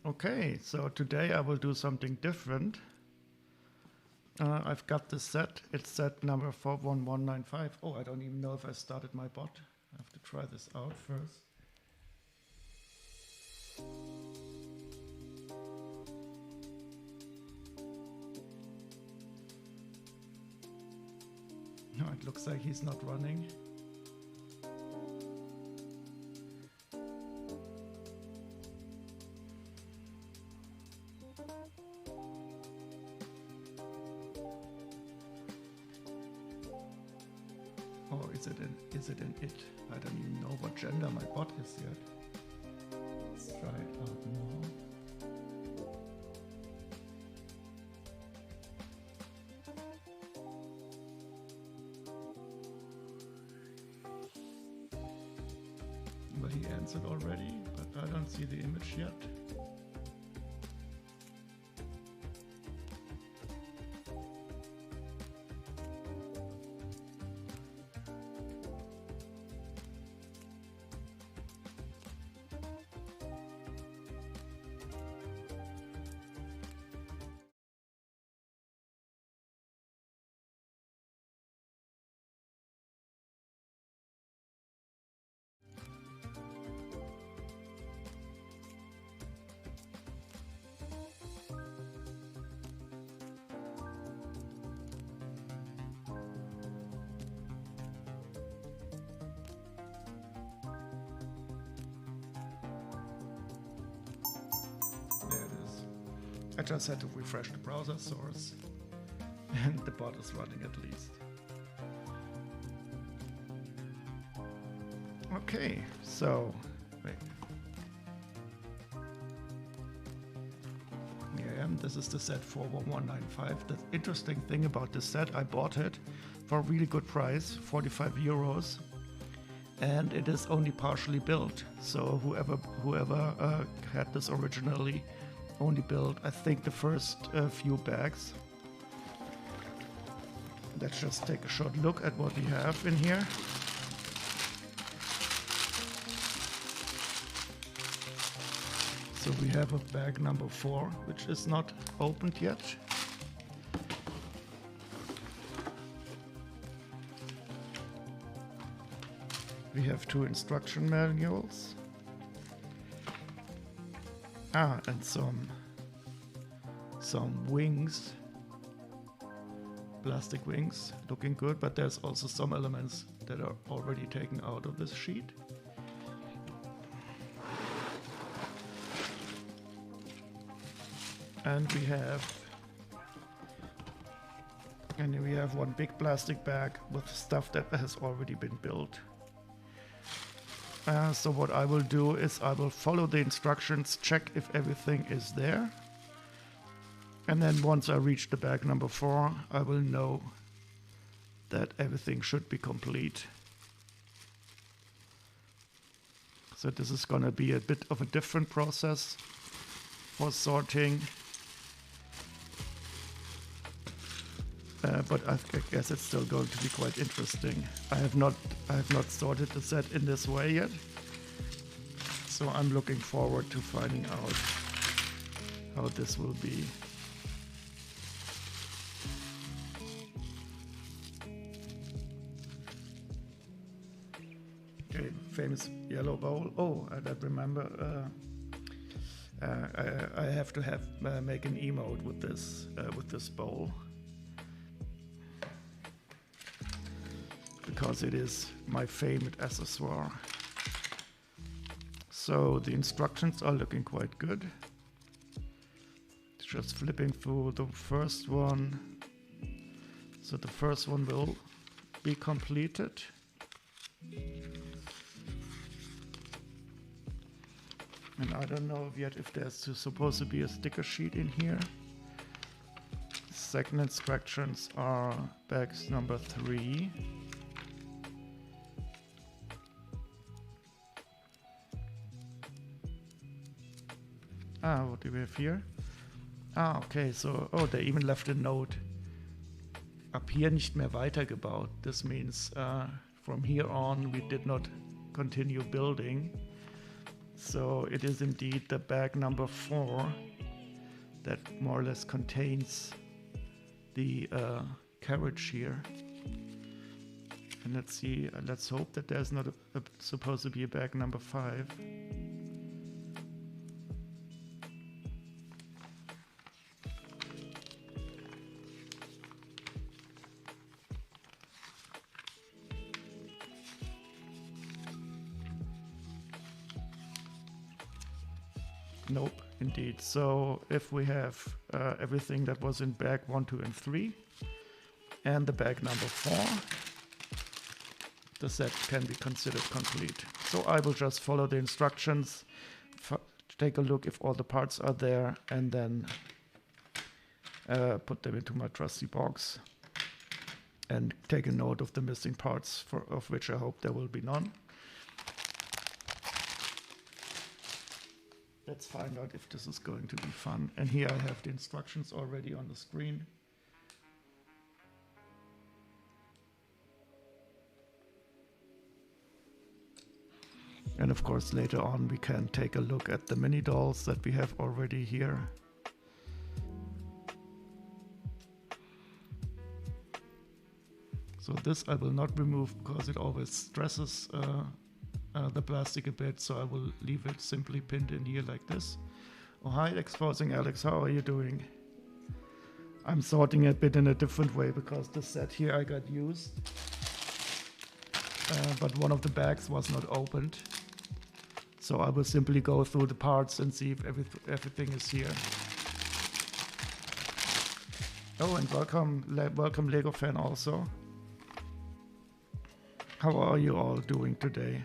Okay, so today I will do something different. I've got this set. It's set number 41195. Oh, I don't even know if I started my bot. I have to try this out first. No, it looks like he's not running. Or is it an it? I don't even know what gender my bot is yet. Let's try it out now. Well, he answered already, but I don't see the image yet. There it is. I just had to refresh the browser source and the bot is running at least. Okay, so wait. Here I am. This is the set 41195. The interesting thing about this set, I bought it for a really good price, 45 euros. And it is only partially built. So whoever had this originally only built, I think, the first few bags. Let's just take a short look at what we have in here. So we have a bag number 4, which is not opened yet. We have 2 instruction manuals. And some wings. Plastic wings, looking good, but there's also some elements that are already taken out of this sheet. And we have one big plastic bag with stuff that has already been built. So what I will do is I will follow the instructions, check if everything is there. And then once I reach the bag number 4, I will know that everything should be complete. So this is going to be a bit of a different process for sorting. But I guess it's still going to be quite interesting. I have not sorted the set in this way yet, so I'm looking forward to finding out how this will be. Okay, famous yellow bowl. Oh, I remember. I have to make an emote with this bowl. Because it is my favorite accessoire. So the instructions are looking quite good. Just flipping through the first one. So the first one will be completed. And I don't know yet if there's supposed to be a sticker sheet in here. Second instructions are bags number 3. What do we have here? Okay, so, they even left a note. Ab hier nicht mehr weitergebaut. This means from here on we did not continue building. So it is indeed the bag number 4 that more or less contains the carriage here. And let's see, let's hope that there's not supposed to be a bag number 5. Nope, indeed. So if we have everything that was in bag 1, 2, and 3, and the bag number 4, the set can be considered complete. So I will just follow the instructions, take a look if all the parts are there, and then put them into my trusty box and take a note of the missing parts, of which I hope there will be none. Let's find out if this is going to be fun. And here I have the instructions already on the screen. And of course later on we can take a look at the mini dolls that we have already here. So this I will not remove because it always stresses the plastic a bit, so I will leave it simply pinned in here like this. Oh, hi Exposing Alex, how are you doing? I'm sorting a bit in a different way because the set here I got used, but one of the bags was not opened. So I will simply go through the parts and see if everything is here. Oh, and welcome Lego fan also. How are you all doing today?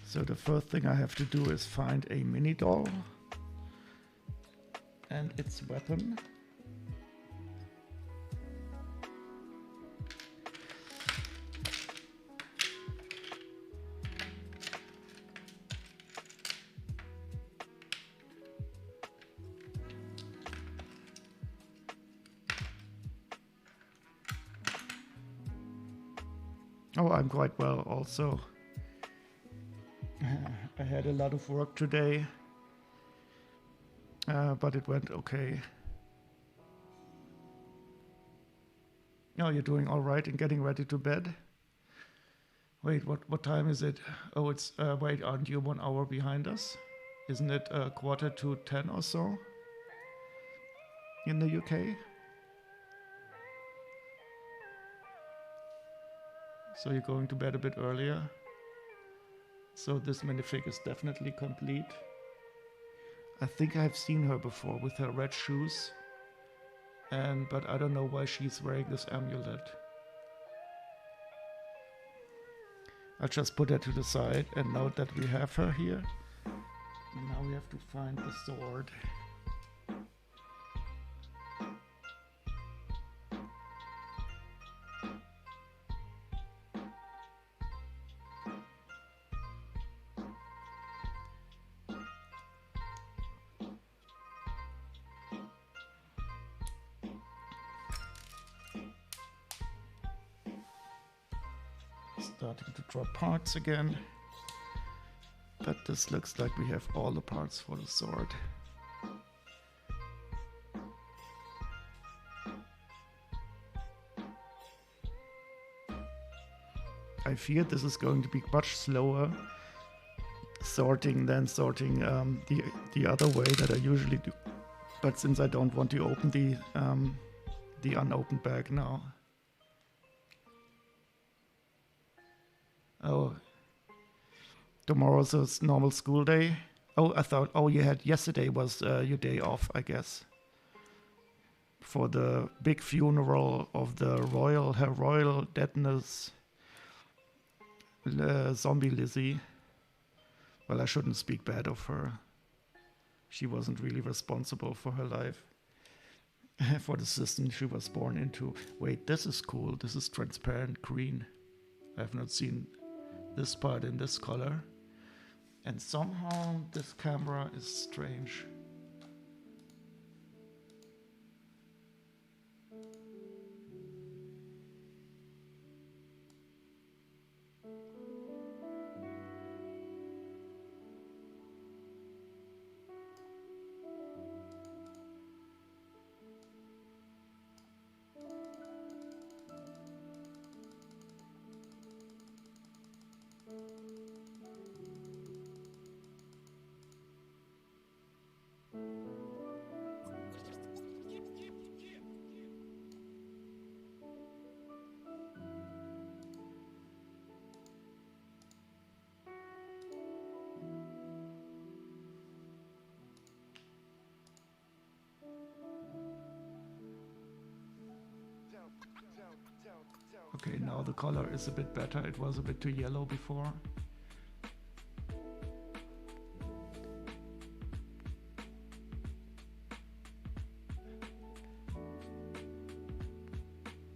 So the first thing I have to do is find a mini doll and its weapon. Oh, I'm quite well also. I had a lot of work today, but it went okay. Oh, you're doing all right and getting ready to bed? Wait, what time is it? Oh, it's, wait, aren't you 1 hour behind us? Isn't it 9:45 or so in the UK? So you're going to bed a bit earlier? So this minifig is definitely complete. I think I've seen her before with her red shoes, but I don't know why she's wearing this amulet. I'll just put her to the side and note that we have her here. And now we have to find the sword. Starting to drop parts again, but this looks like we have all the parts for the sword. I fear this is going to be much slower sorting than sorting the other way that I usually do, but since I don't want to open the unopened bag now. Oh, tomorrow's a normal school day. Oh, I thought, oh, you had yesterday was your day off, I guess, for the big funeral of Her Royal Deadness Zombie Lizzie. Well, I shouldn't speak bad of her. She wasn't really responsible for her life, for the system she was born into. Wait, this is cool. This is transparent green. I have not seen this part in this color. And somehow this camera is strange. Okay, now the color is a bit better. It was a bit too yellow before.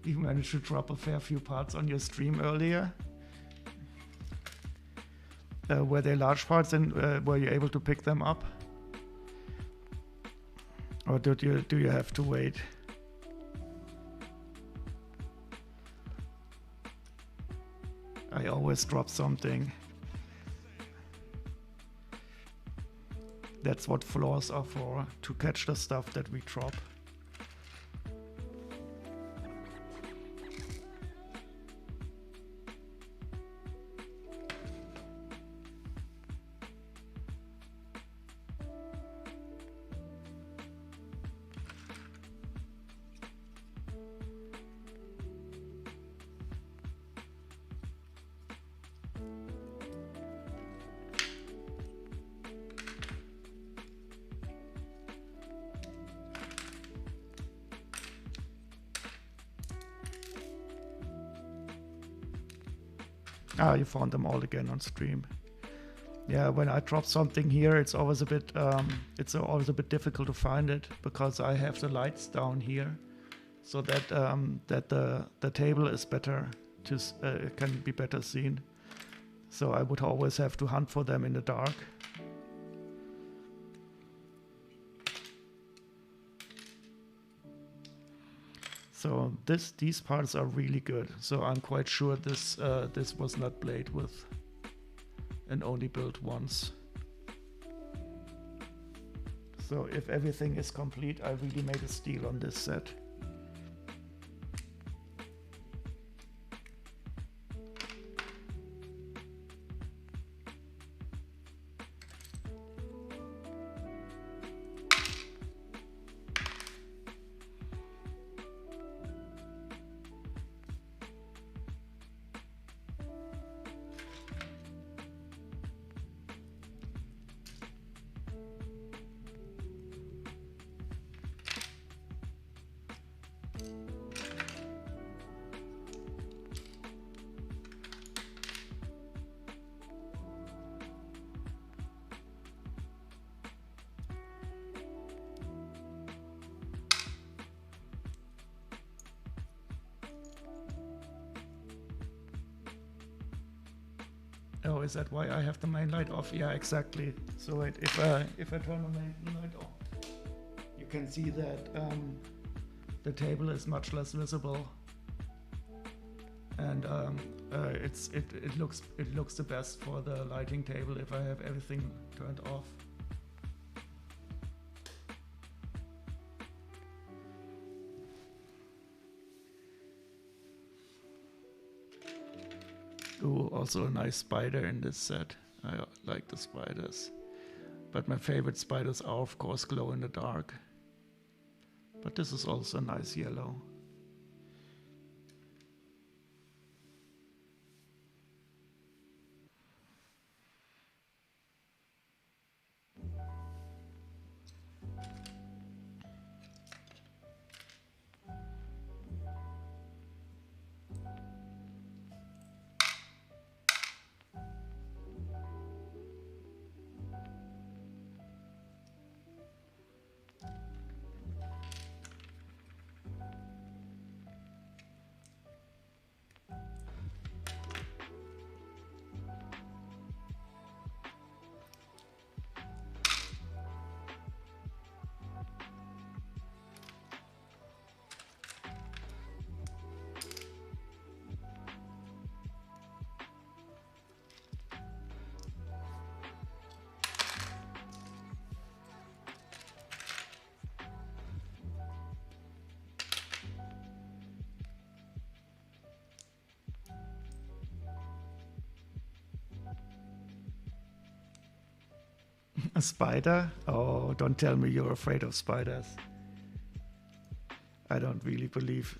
You managed to drop a fair few parts on your stream earlier. Were they large parts and were you able to pick them up? Or do you have to wait? I always drop something. That's what floors are for, to catch the stuff that we drop. Ah, you found them all again on stream. Yeah, when I drop something here, it's always a bit difficult to find it because I have the lights down here, so that the table is better can be better seen. So I would always have to hunt for them in the dark. So these parts are really good. So I'm quite sure this was not played with and only built once. So if everything is complete, I really made a steal on this set. Oh, is that why I have the main light off? Yeah, exactly. So wait, if I turn the main light on, you can see that the table is much less visible, and it looks the best for the lighting table if I have everything turned off. Ooh, also a nice spider in this set. I like the spiders. But my favorite spiders are of course glow in the dark. But this is also a nice yellow. A spider? Oh, don't tell me you're afraid of spiders. I don't really believe.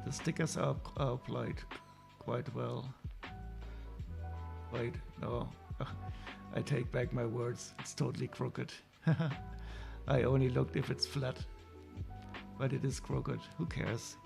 The stickers are applied quite well. Wait, no. I take back my words. It's totally crooked. I only looked if it's flat. But it is crooked. Who cares?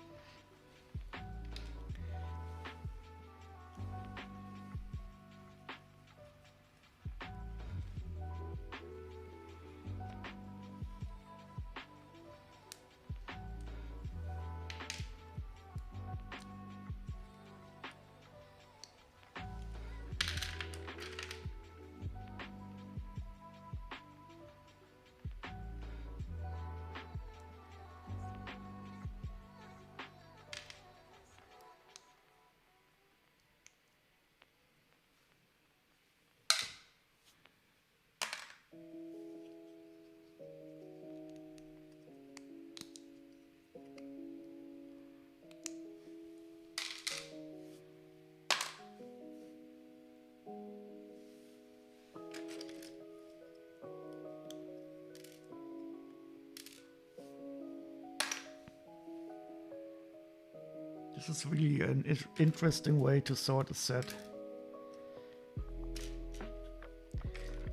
This is really an interesting way to sort a set.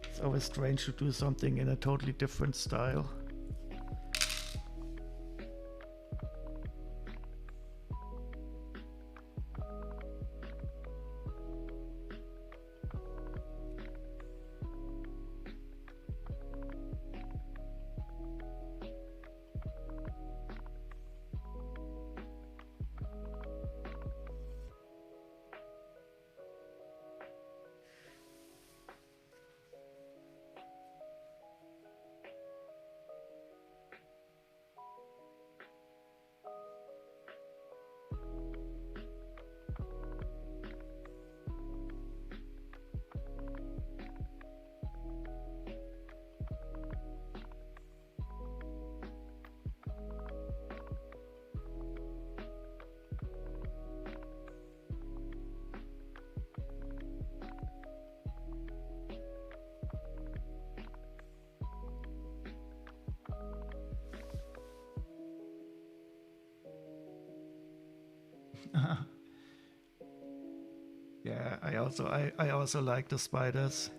It's always strange to do something in a totally different style. Yeah, I also like the spiders.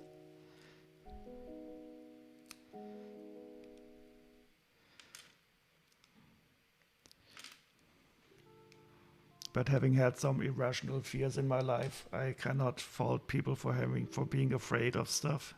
But having had some irrational fears in my life, I cannot fault people for being afraid of stuff.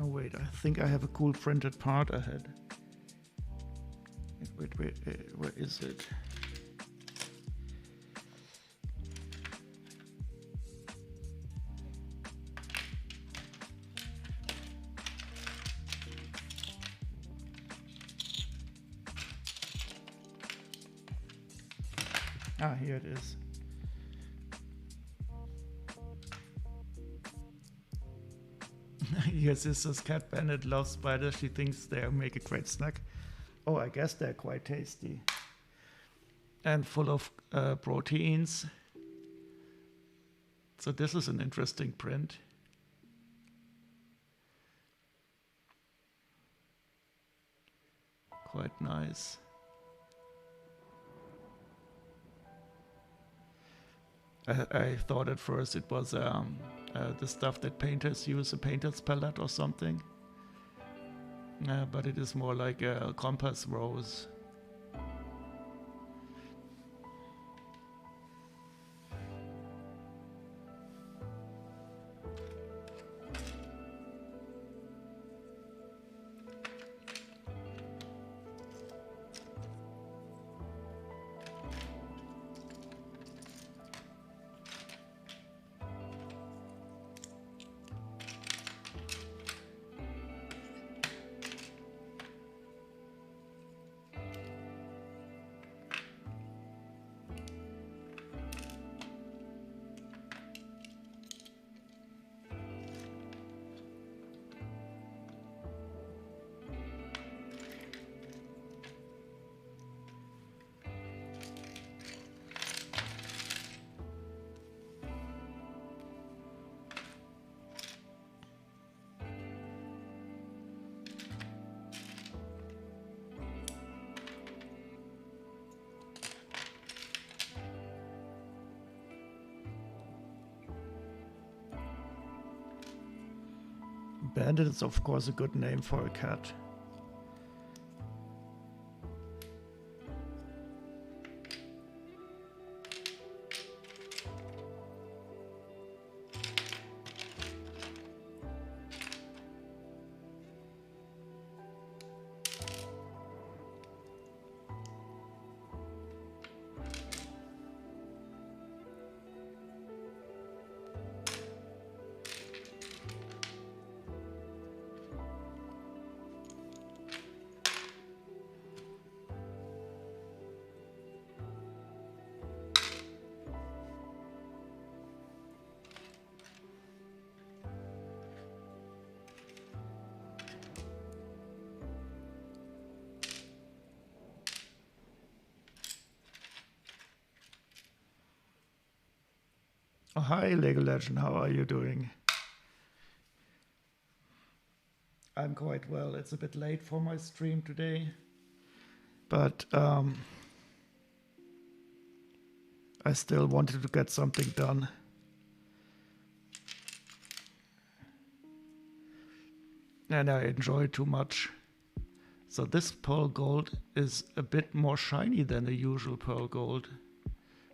Oh wait, I think I have a cool printed part ahead. Wait, where is it? Ah, here it is. Yes, this is Cat Bennett loves spiders. She thinks they make a great snack. Oh, I guess they're quite tasty. And full of proteins. So this is an interesting print. Quite nice. I thought at first it was the stuff that painters use, a painter's palette or something. But it is more like a compass rose. Bandit is of course a good name for a cat. Oh, hi Lego Legend, how are you doing? I'm quite well. It's a bit late for my stream today, but I still wanted to get something done. And I enjoy too much. So this pearl gold is a bit more shiny than the usual pearl gold.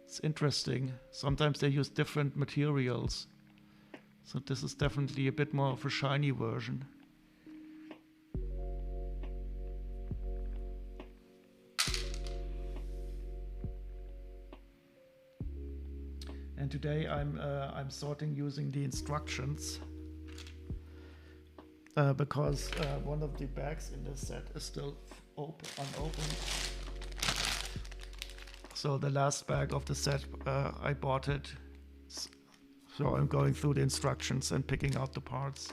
It's interesting. Sometimes they use different materials. So this is definitely a bit more of a shiny version. And today I'm sorting using the instructions because one of the bags in this set is still unopened. So the last bag of the set, I bought it. So I'm going through the instructions and picking out the parts.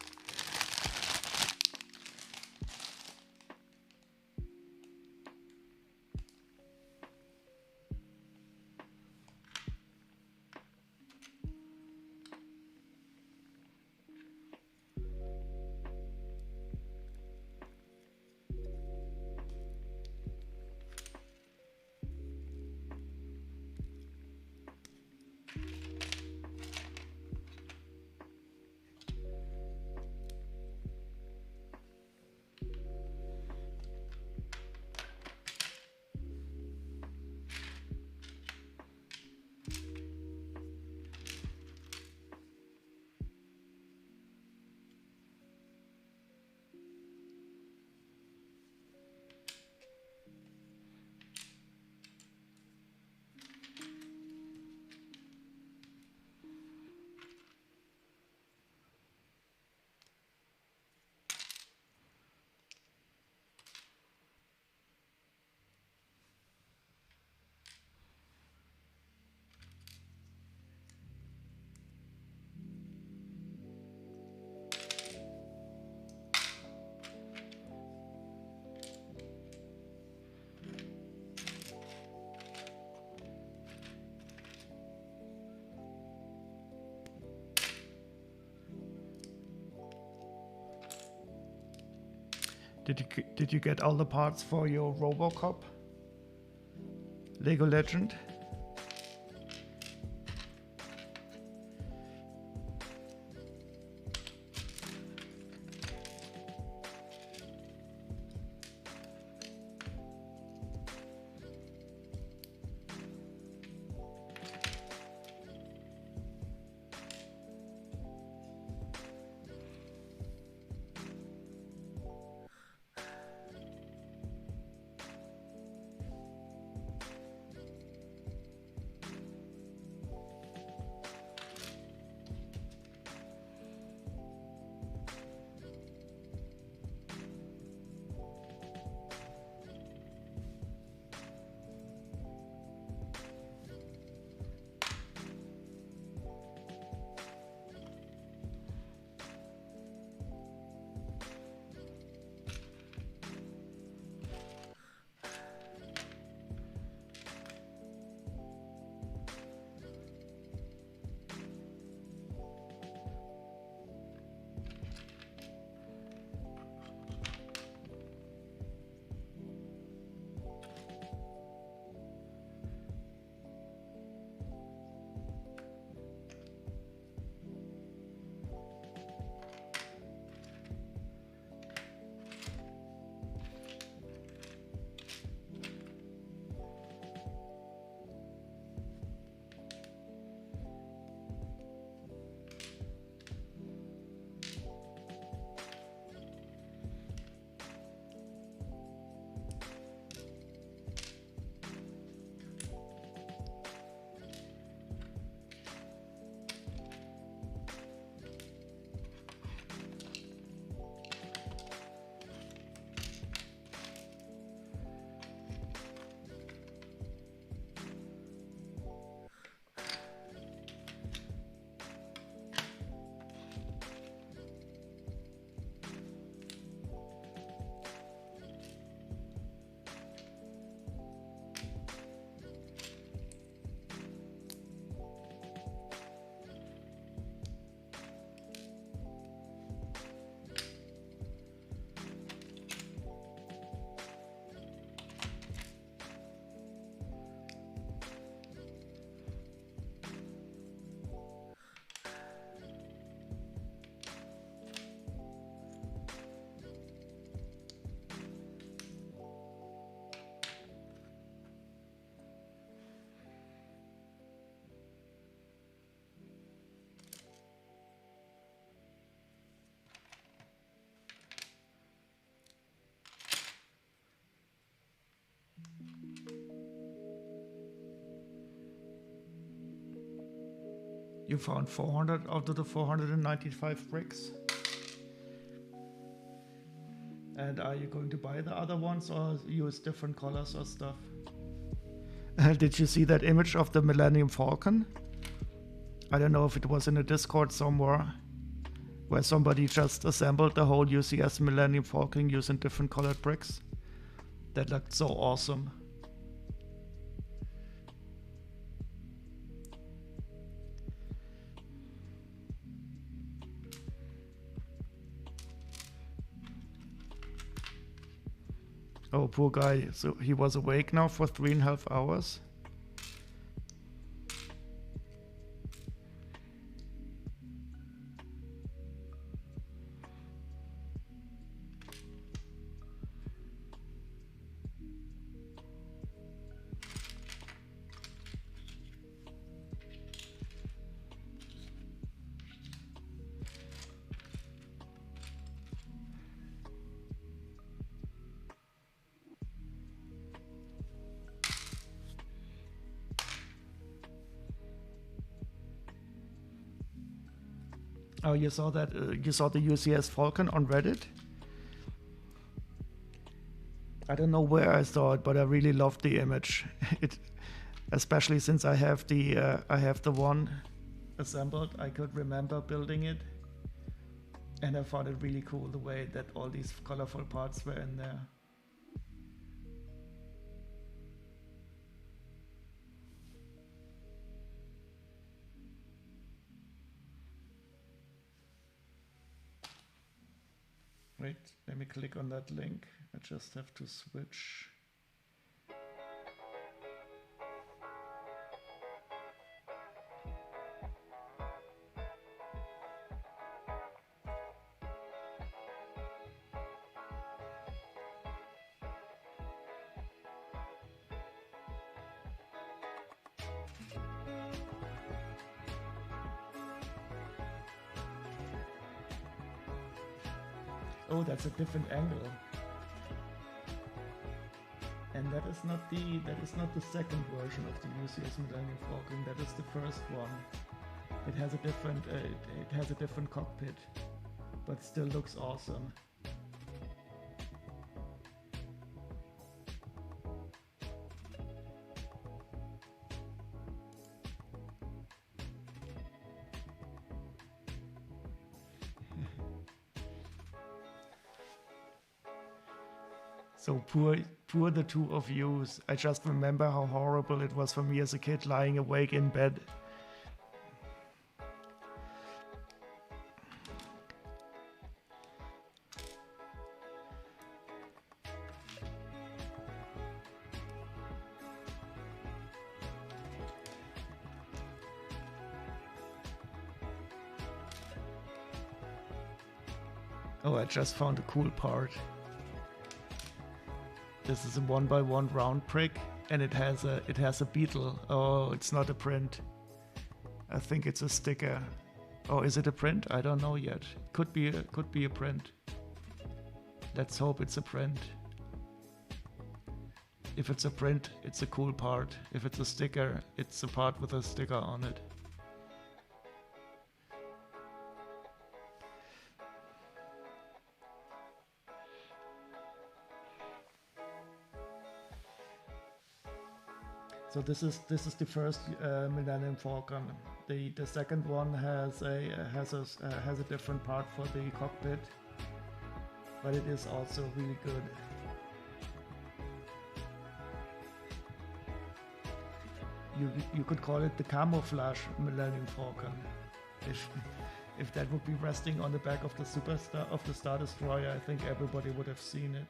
Did you get all the parts for your Robocop? Lego Legend? You found 400 out of the 495 bricks. And are you going to buy the other ones or use different colors or stuff? Did you see that image of the Millennium Falcon? I don't know if it was in a Discord somewhere, where somebody just assembled the whole UCS Millennium Falcon using different colored bricks. That looked so awesome. Oh, poor guy. So he was awake now for 3.5 hours. Oh, you saw that? You saw the UCS Falcon on Reddit? I don't know where I saw it, but I really loved the image. Especially since I have the one assembled. I could remember building it, and I found it really cool the way that all these colorful parts were in there. Wait, let me click on that link. I just have to switch. Oh, that's a different angle. And that is not the second version of the UCS Millennium Falcon. That is the first one. It has a different cockpit, but still looks awesome. So poor the two of you. I just remember how horrible it was for me as a kid lying awake in bed. Oh, I just found a cool part. This is a 1x1 round brick, and it has a beetle. Oh, it's not a print. I think it's a sticker. Oh, is it a print? I don't know yet. Could be a print. Let's hope it's a print. If it's a print, it's a cool part. If it's a sticker, it's a part with a sticker on it. So this is the first Millennium Falcon. The second one has a different part for the cockpit, but it is also really good. You could call it the camouflage Millennium Falcon, if that would be resting on the back of the Star Destroyer. I think everybody would have seen it.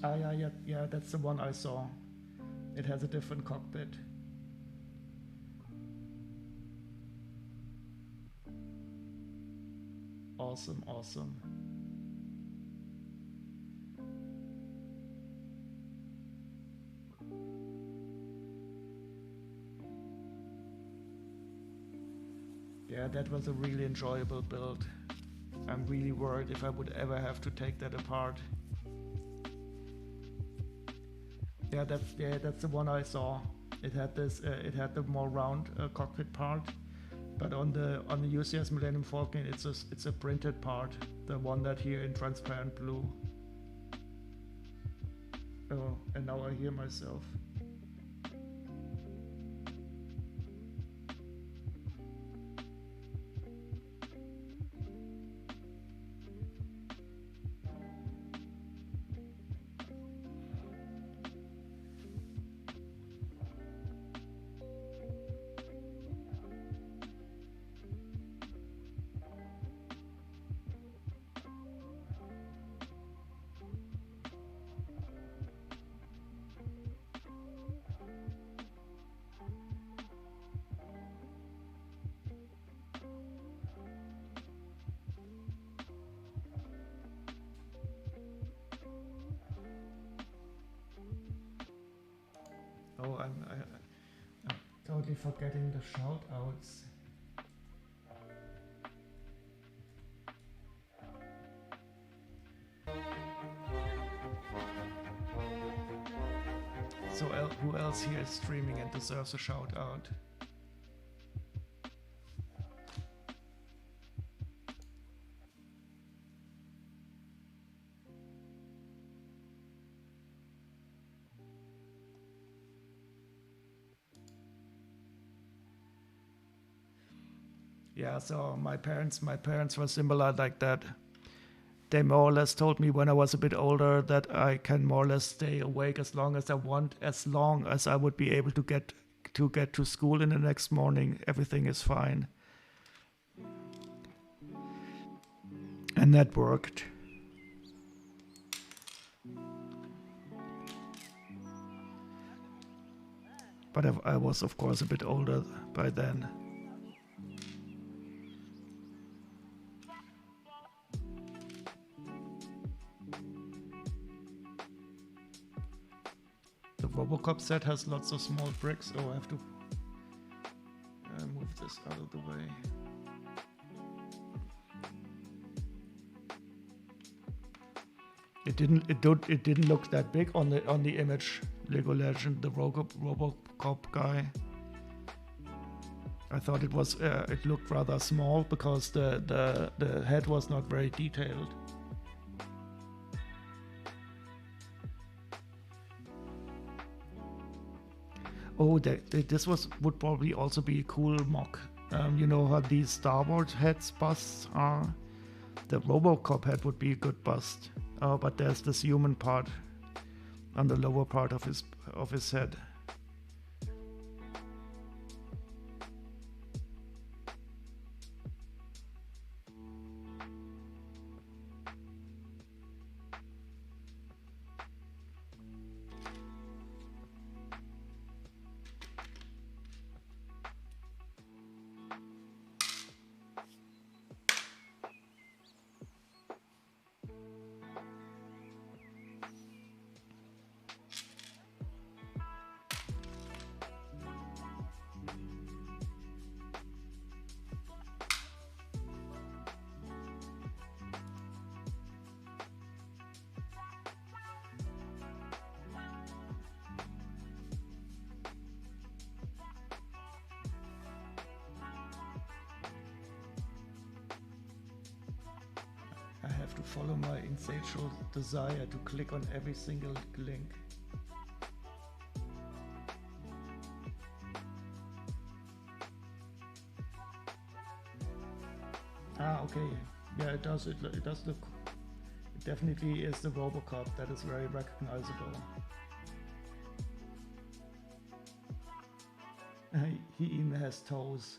Ah, yeah, that's the one I saw. It has a different cockpit. Awesome, awesome. Yeah, that was a really enjoyable build. I'm really worried if I would ever have to take that apart. Yeah, that's the one I saw. It had this. It had the more round cockpit part, but on the UCS Millennium Falcon, it's a printed part. The one that here in transparent blue. Oh, and now I hear myself. Oh, I'm totally forgetting the shout outs. So who else here is streaming and deserves a shout out? Yeah, so my parents were similar like that. They more or less told me when I was a bit older that I can more or less stay awake as long as I want, as long as I would be able to get to school in the next morning. Everything is fine. And that worked. But I was, of course, a bit older by then. The Robocop set has lots of small bricks. Oh, I have to move this out of the way. It didn't look that big on the image. Lego Legend, the Robocop guy. I thought it looked rather small because the head was not very detailed. Oh, this would probably also be a cool mock. You know how these Star Wars heads busts are? The Robocop head would be a good bust. Oh, but there's this human part on the lower part of his head. I have to follow my insatiable desire to click on every single link. Ah, okay. Yeah, it does. It does look. It definitely is the Robocop. That is very recognizable. He even has toes.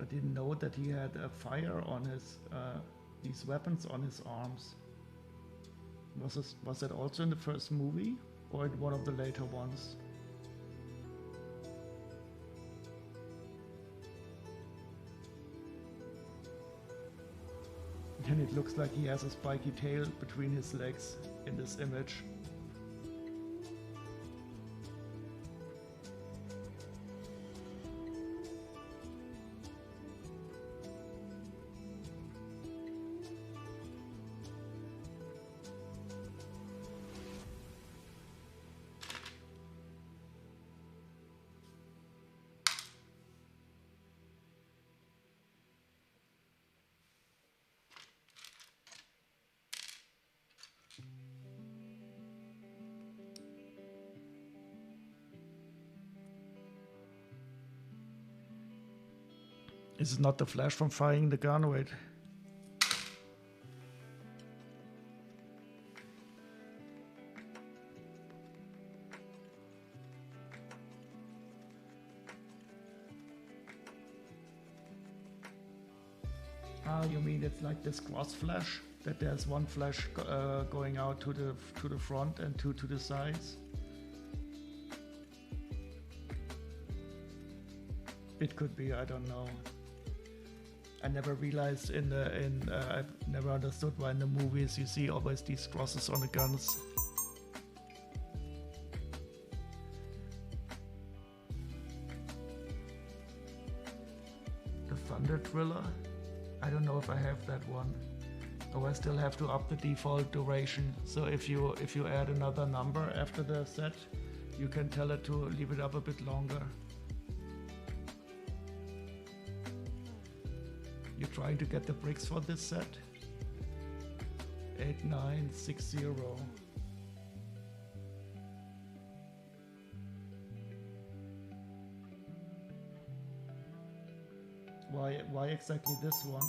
I didn't know that he had a fire on his these weapons on his arms. Was that also in the first movie or in one of the later ones? And it looks like he has a spiky tail between his legs in this image. This is not the flash from firing the gun, wait. Ah, you mean it's like this cross flash? That there's one flash going out to the front and two to the sides? It could be, I don't know. I never realized I've never understood why in the movies you see always these crosses on the guns. The Thunder Driller? I don't know if I have that one. Oh, I still have to up the default duration. So if you add another number after the set, you can tell it to leave it up a bit longer. You're trying to get the bricks for this set? 8960. Why exactly this one?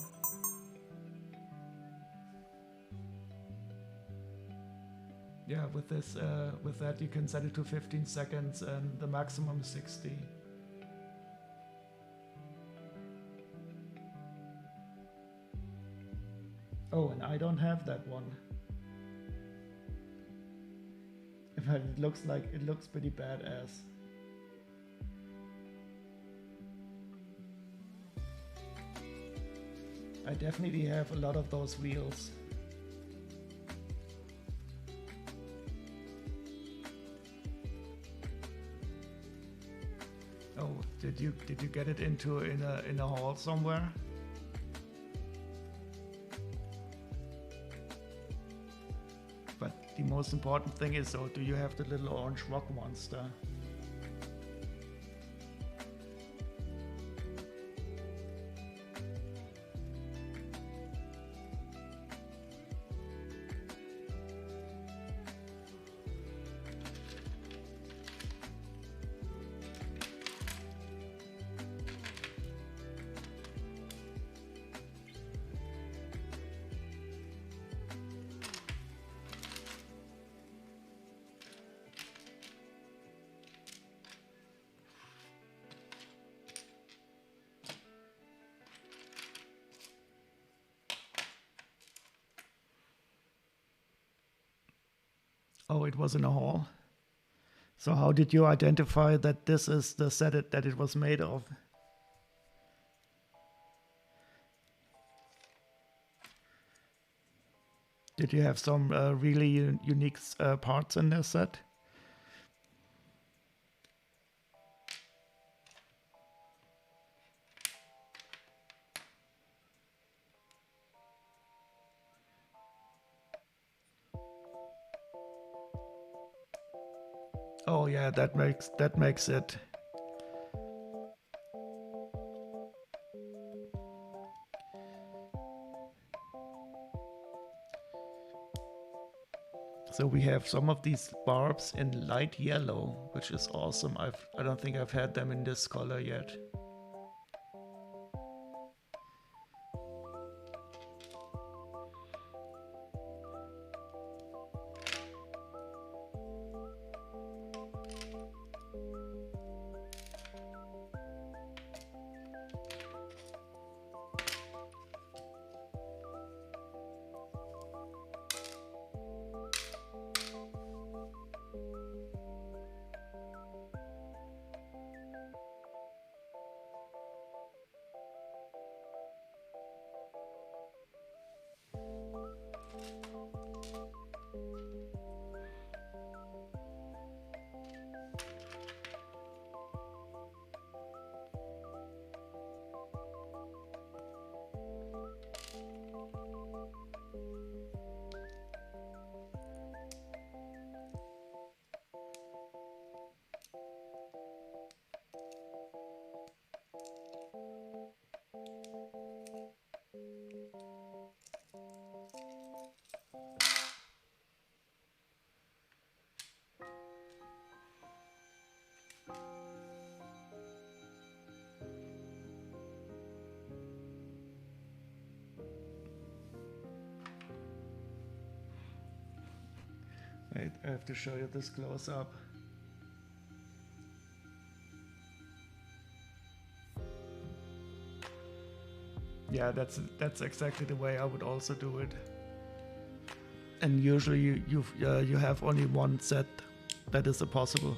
Yeah, with this with that you can set it to 15 seconds and the maximum is 60. Oh, and I don't have that one. In fact, it looks pretty badass. I definitely have a lot of those wheels. Oh, did you get it in a hall somewhere? But the most important thing is, so do you have the little orange rock monster? Oh, it was in a hall. So how did you identify that this is the set that it was made of? Did you have some really unique parts in this set? Oh yeah, that makes it. So we have some of these barbs in light yellow, which is awesome. I don't think I've had them in this color yet. Wait, I have to show you this close up. Yeah, that's exactly the way I would also do it. And usually you have only one set that is possible.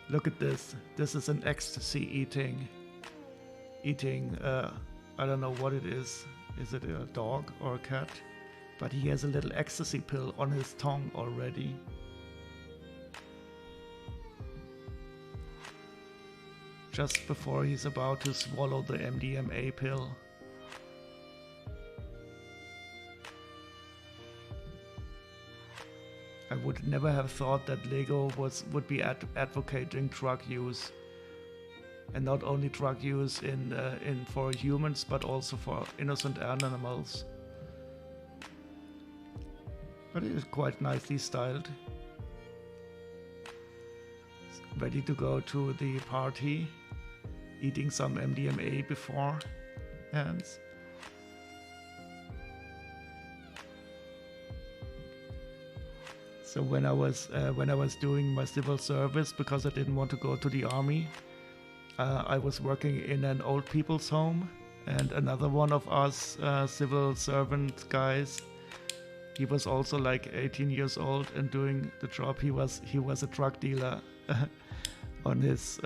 Look at this. This is an ecstasy eating. I don't know what it is. Is it a dog or a cat? But he has a little ecstasy pill on his tongue already. Just before he's about to swallow the MDMA pill. I would never have thought that Lego would be advocating drug use, and not only drug use in for humans, but also for innocent animals. But it is quite nicely styled. Ready to go to the party, eating some MDMA before hands. So when I was doing my civil service, because I didn't want to go to the army, I was working in an old people's home, and another one of us civil servant guys, he was also like 18 years old and doing the job. He was a drug dealer on his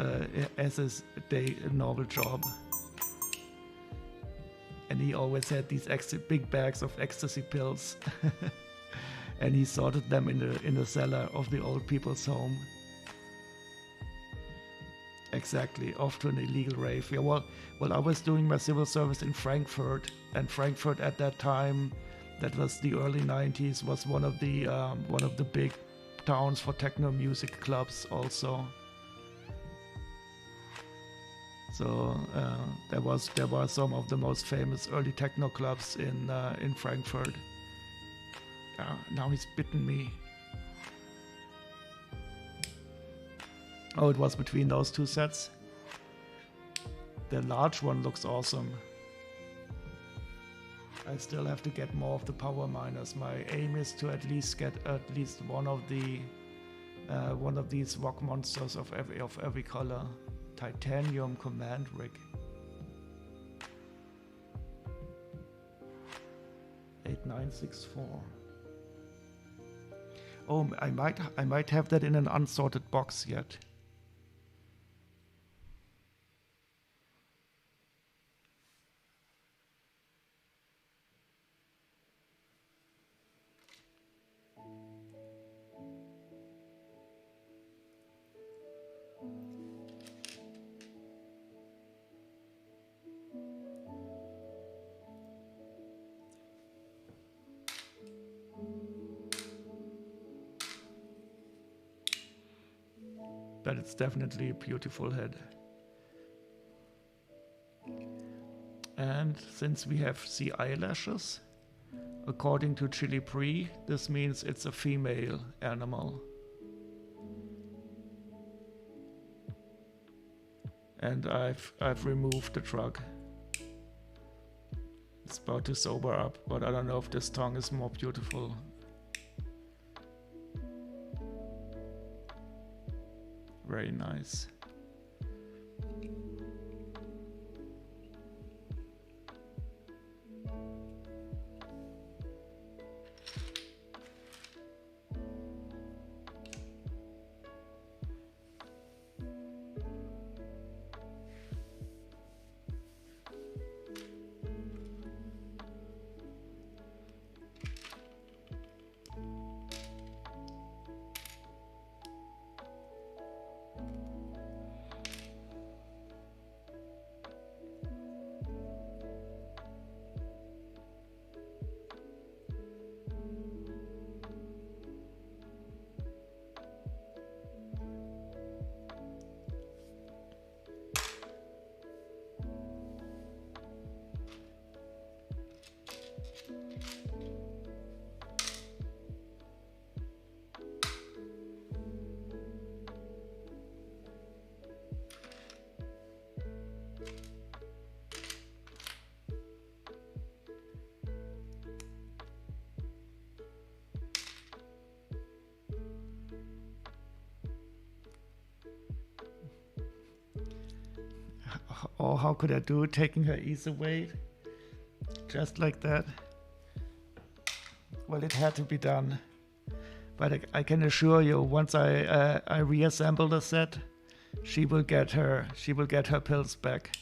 as his day normal job, and he always had these big bags of ecstasy pills. And he sorted them in the cellar of the old people's home. Exactly, off to an illegal rave. Yeah, well, I was doing my civil service in Frankfurt, and Frankfurt at that time, that was the early '90s, was one of the big towns for techno music clubs also. So there were some of the most famous early techno clubs in Frankfurt. Now he's bitten me. Oh, it was between those two sets. The large one looks awesome. I still have to get more of the power miners. My aim is to at least get at least one of these rock monsters of every color. Titanium command rig. 8964. Oh, I might have that in an unsorted box yet. But it's definitely a beautiful head. And since we have the eyelashes, according to Chili Pre, this means it's a female animal. And I've removed the drug. It's about to sober up, but I don't know if this tongue is more beautiful. Very nice. Or how could I do it? Taking her ease away? Just like that? Well, it had to be done. But I can assure you, once I reassemble the set, she will get her pills back.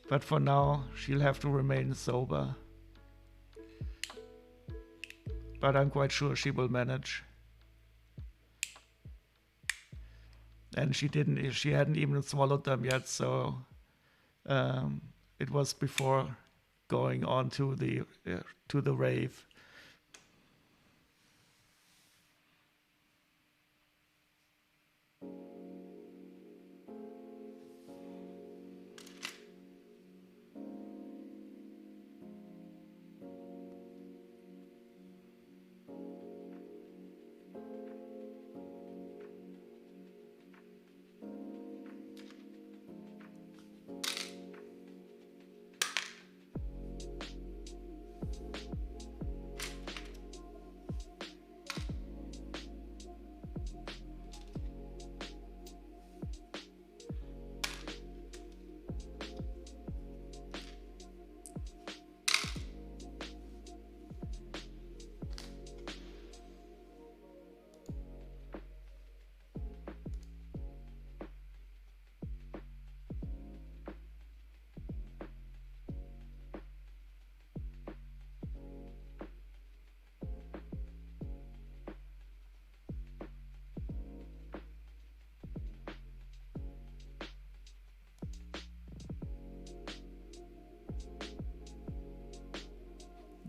But for now, she'll have to remain sober. But I'm quite sure she will manage. And she hadn't even swallowed them yet, so it was before going on to the rave.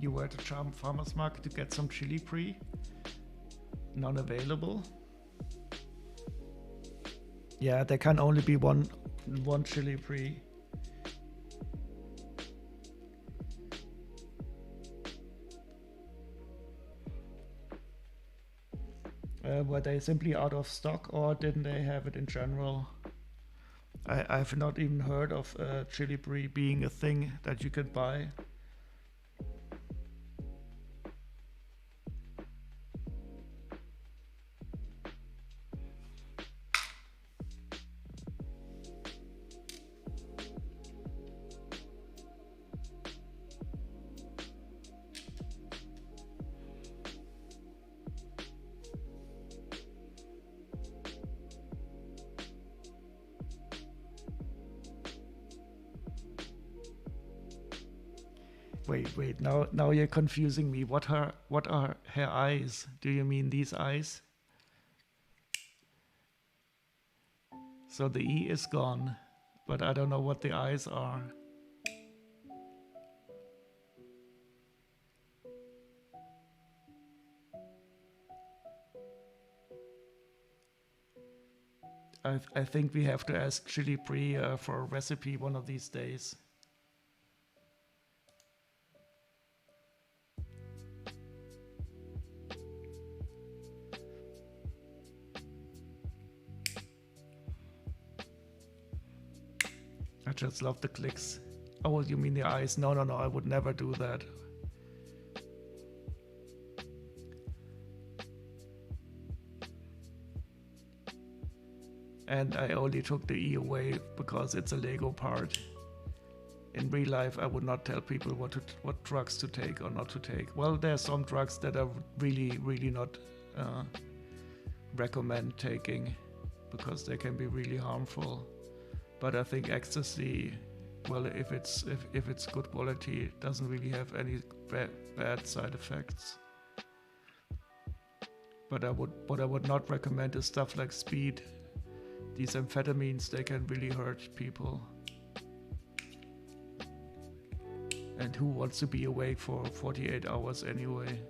You were at the Charm Farmers Market to get some chili pre. Not available. Yeah, there can only be one chili pre. Were they simply out of stock, or didn't they have it in general? I've not even heard of chili pre being a thing that you could buy. Wait, now you're confusing me. What are her eyes? Do you mean these eyes? So the E is gone, but I don't know what the eyes are. I think we have to ask Chili Pre for a recipe one of these days. I just love the clicks. Oh, you mean the eyes? No, I would never do that. And I only took the E away because it's a Lego part. In real life, I would not tell people what drugs to take or not to take. Well, there are some drugs that I would really not recommend taking because they can be really harmful. But I think ecstasy, well, if it's good quality, it doesn't really have any bad side effects. But what I would not recommend is stuff like speed. These amphetamines, they can really hurt people. And who wants to be awake for 48 hours anyway?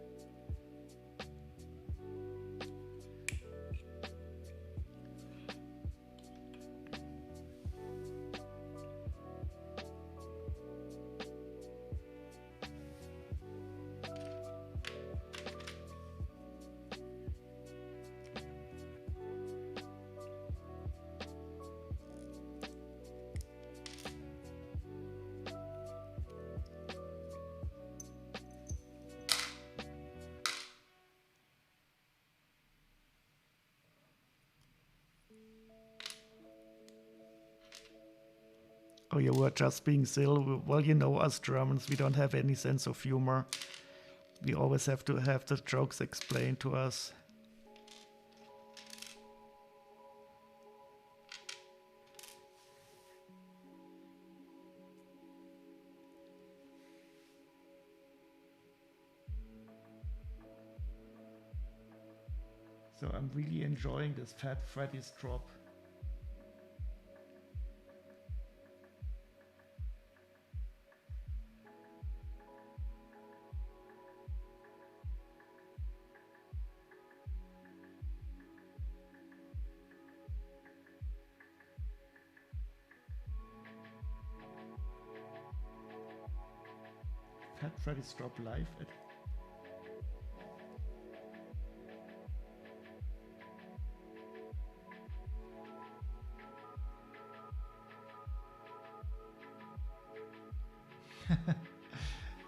you were just being silly. Well, you know us Germans, we don't have any sense of humor. We always have to have the jokes explained to us. So I'm really enjoying this Fat Freddy's drop. Fat Freddy's drop live at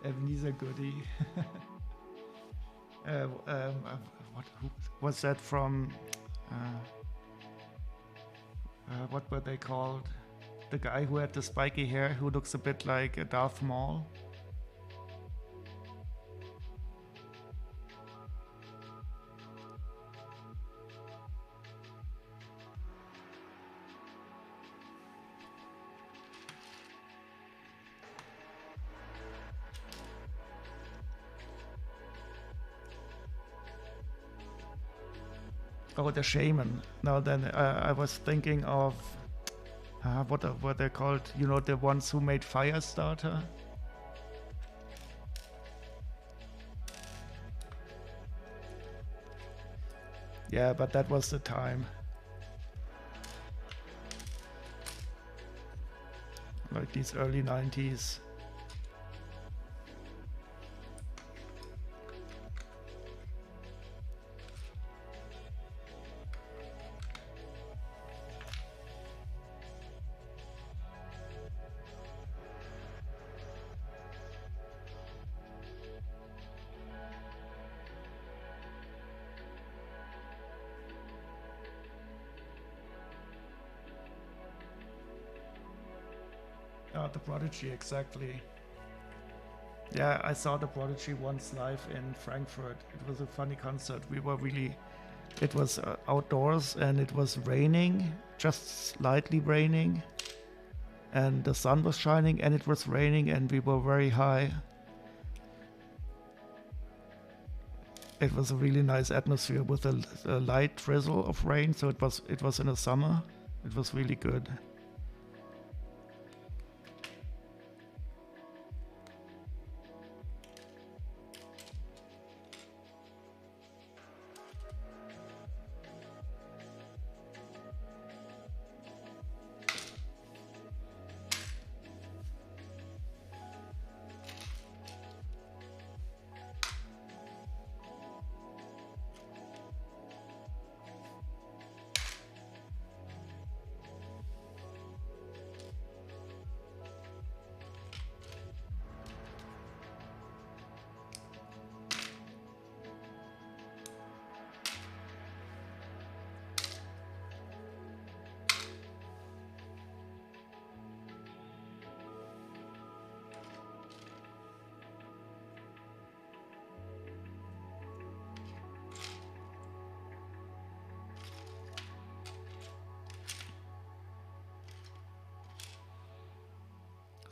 Ebenezer Goody. Who was that from? What were they called? The guy who had the spiky hair, who looks a bit like a Darth Maul. Oh, the shaman. Now then, I was thinking of what they're called. You know, the ones who made Firestarter. Yeah, but that was the time. Like these early 90s. The Prodigy, exactly. Yeah, I saw the Prodigy once live in Frankfurt. It was a funny concert. It was outdoors and it was raining, just slightly raining. And the sun was shining and it was raining and we were very high. It was a really nice atmosphere with a light drizzle of rain, so it was in the summer. It was really good.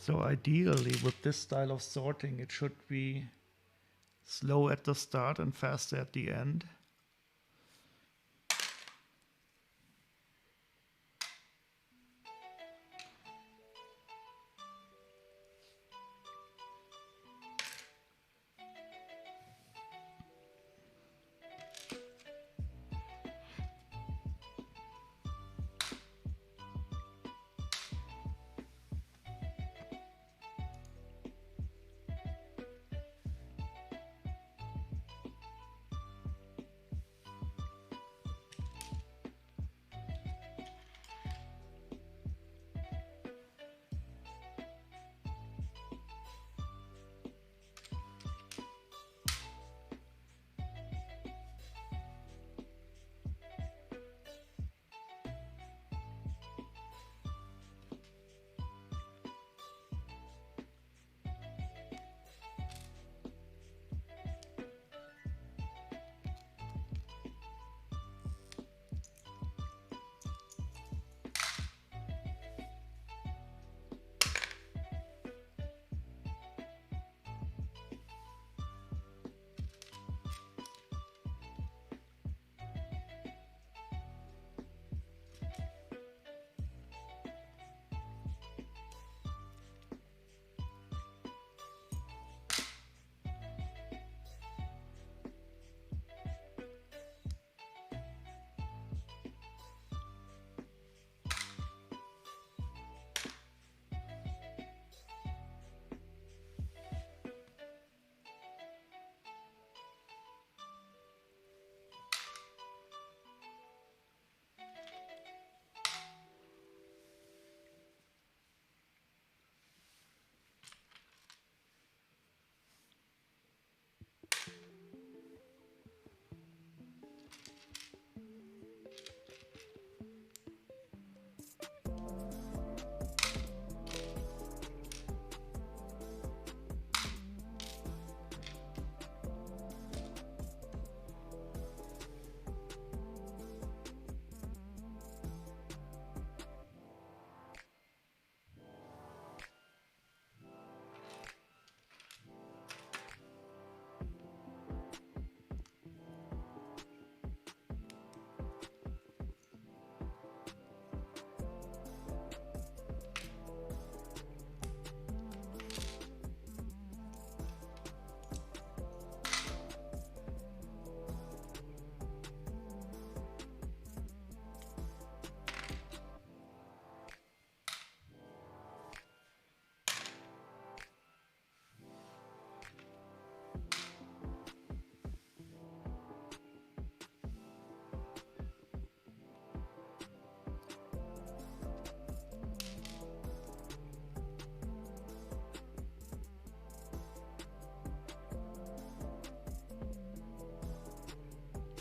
So ideally, with this style of sorting, it should be slow at the start and faster at the end.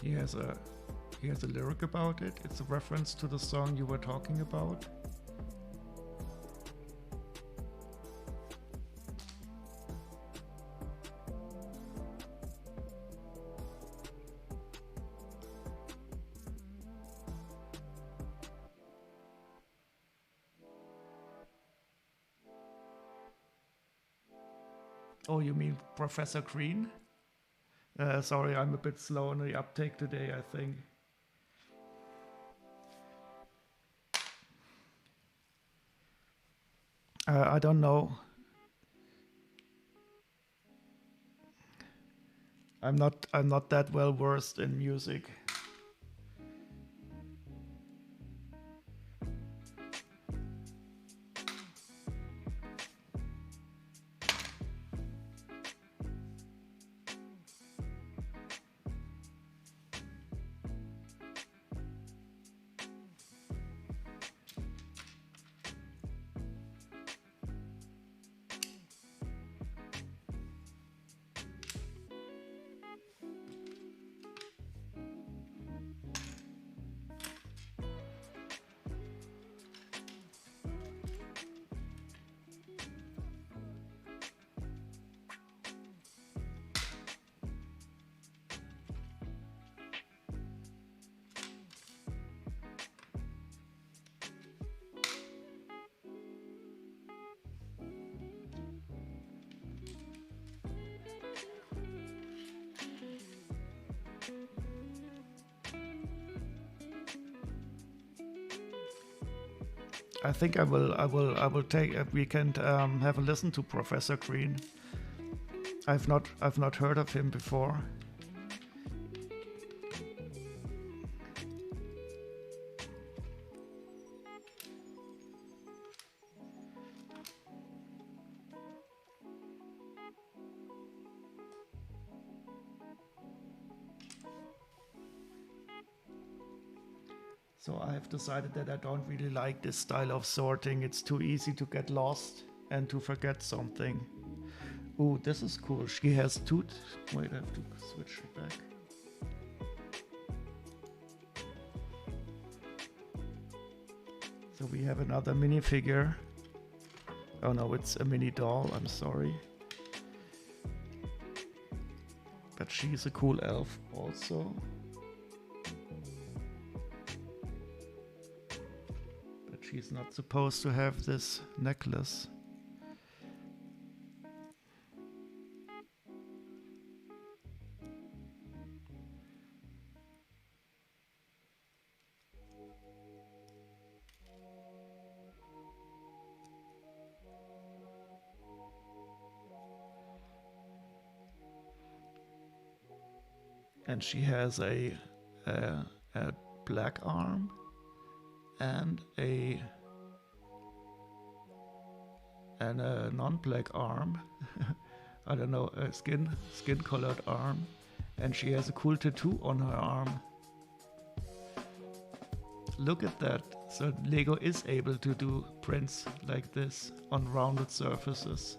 He has a lyric about it. It's a reference to the song you were talking about. Oh, you mean Professor Green? Sorry, I'm a bit slow on the uptake today, I think. I don't know. I'm not that well versed in music. I think I will take a weekend, have a listen to Professor Green. I've not heard of him before. So I have decided that I don't really like this style of sorting. It's too easy to get lost and to forget something. Ooh, this is cool. She has two... Wait, I have to switch it back. So we have another minifigure. Oh no, it's a mini doll, I'm sorry. But she's a cool elf also. She's not supposed to have this necklace. And she has a black arm and a non-black arm. I don't know, a skin-colored arm, and she has a cool tattoo on her arm. Look at that. So Lego is able to do prints like this on rounded surfaces.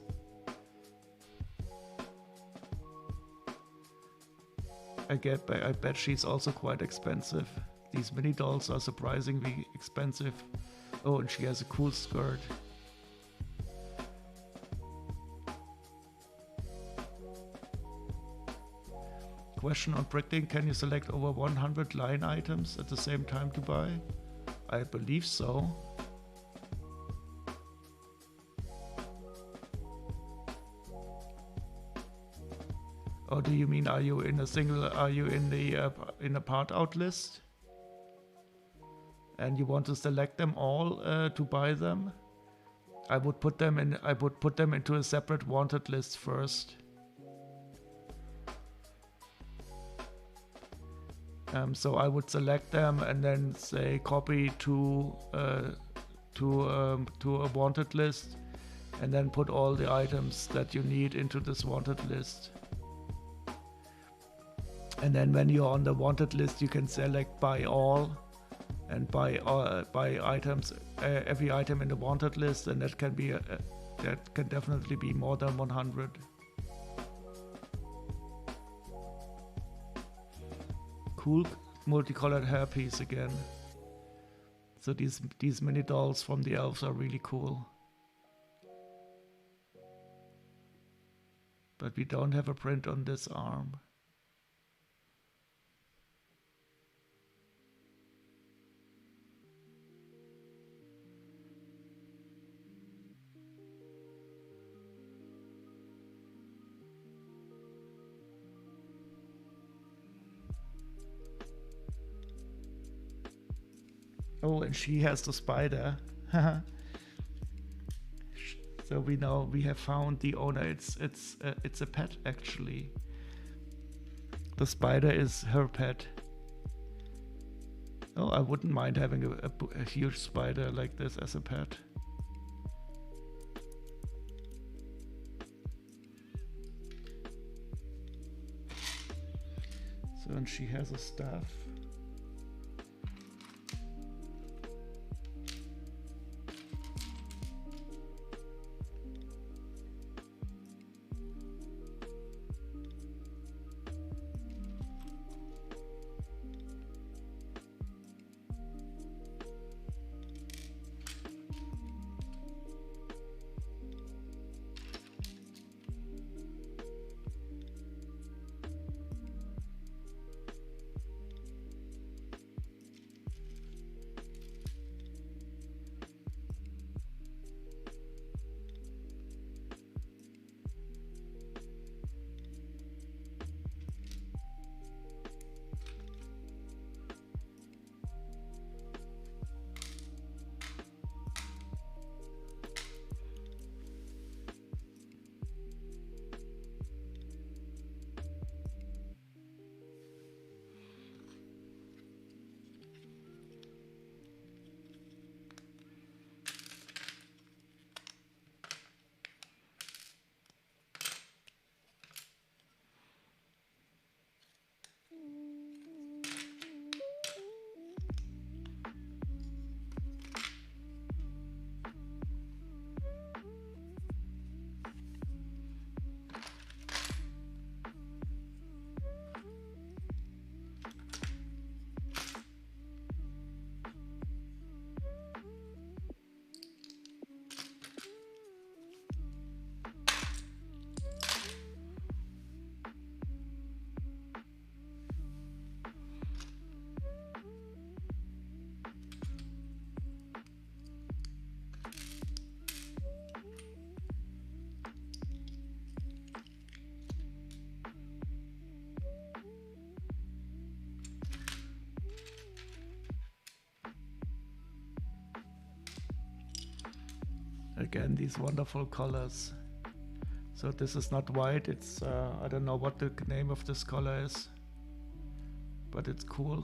I bet she's also quite expensive. These mini dolls are surprisingly expensive. Oh, and she has a cool skirt. Question on Bricklink, can you select over 100 line items at the same time to buy? I believe so. Or do you mean, are you in a part out list? And you want to select them all to buy them? I would put them into a separate wanted list first. So I would select them and then say copy to a wanted list, and then put all the items that you need into this wanted list. And then when you're on the wanted list, you can select buy all and buy items, every item in the wanted list, and that can be that can definitely be more than 100. Cool multicolored hairpiece again. So these mini dolls from the elves are really cool. But we don't have a print on this arm. Oh, and she has the spider. So we know we have found the owner. It's a pet actually. The spider is her pet. Oh, I wouldn't mind having a huge spider like this as a pet. So, and she has a staff. Again, these wonderful colors. So this is not white, it's, I don't know what the name of this color is, but it's cool.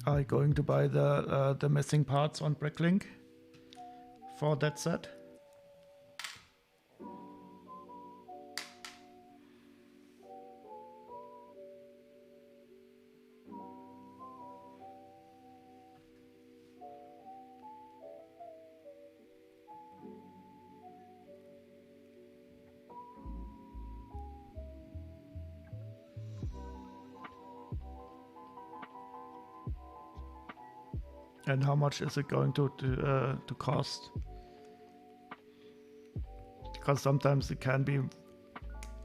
Are you going to buy the missing parts on Bricklink for that set? And how much is it going to cost? Because sometimes it can be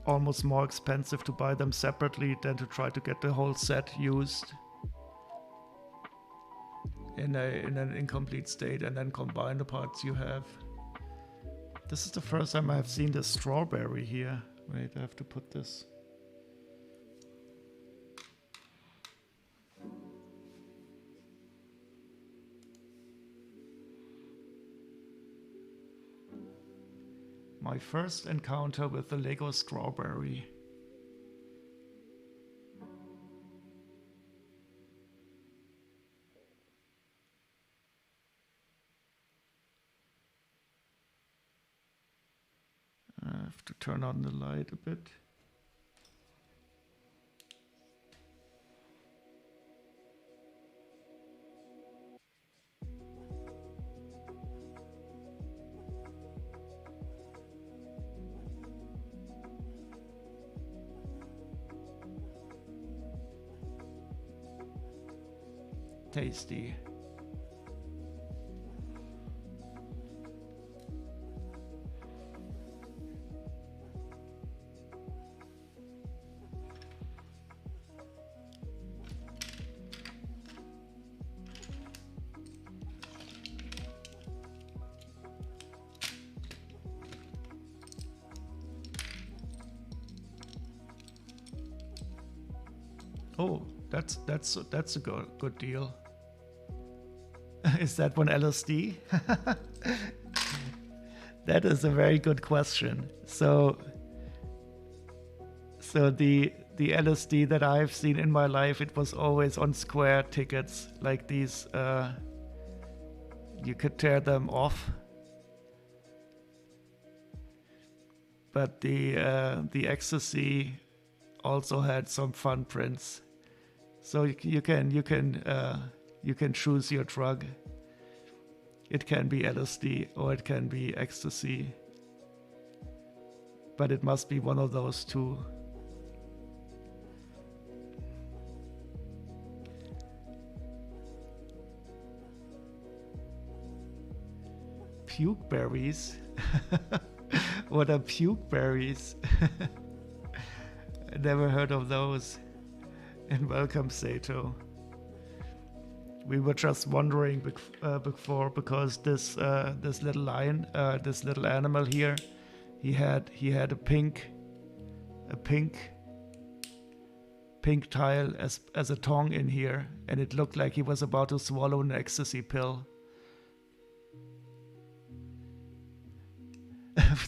almost more expensive to buy them separately than to try to get the whole set used in an incomplete state and then combine the parts you have. This is the first time I've seen the strawberry here. Wait, I have to put this. My first encounter with the Lego strawberry. I have to turn on the light a bit. Tasty. Oh, that's a good deal. Is that one LSD? That is a very good question. So the LSD that I've seen in my life, it was always on square tickets, like these. You could tear them off, but the ecstasy also had some fun prints. So you can choose your drug. It can be LSD or it can be ecstasy, but it must be one of those two. Puke berries? What are puke berries? I never heard of those. And welcome, Sato. We were just wondering before, because this little lion, this little animal here, he had a pink tile as a tongue in here, and it looked like he was about to swallow an ecstasy pill.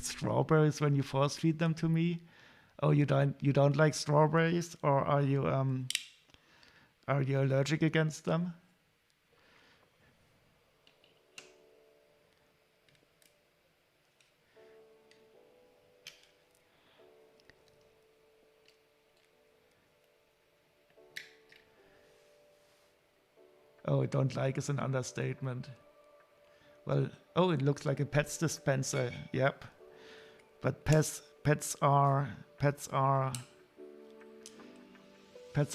Strawberries when you force feed them to me? Oh, you don't like strawberries, or are you allergic against them? Oh, don't like is an understatement. Well, oh, it looks like a pets dispenser. Yep, but pets are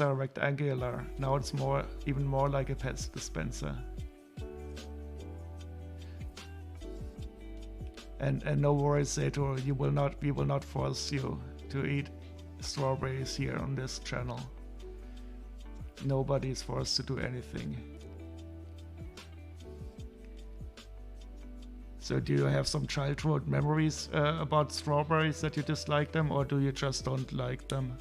rectangular. Now it's even more like a pets dispenser. And no worries, Sato, we will not force you to eat strawberries here on this channel. Nobody is forced to do anything. So do you have some childhood memories about strawberries that you dislike them, or do you just don't like them?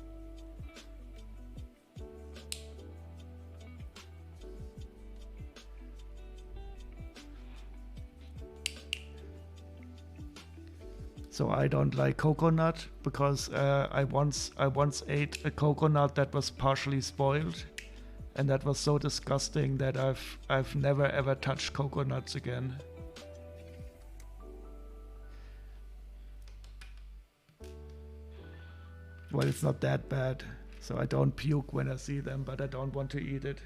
So I don't like coconut because I once ate a coconut that was partially spoiled, And that was so disgusting that I've never ever touched coconuts again. Well, it's not that bad, so I don't puke when I see them, but I don't want to eat it.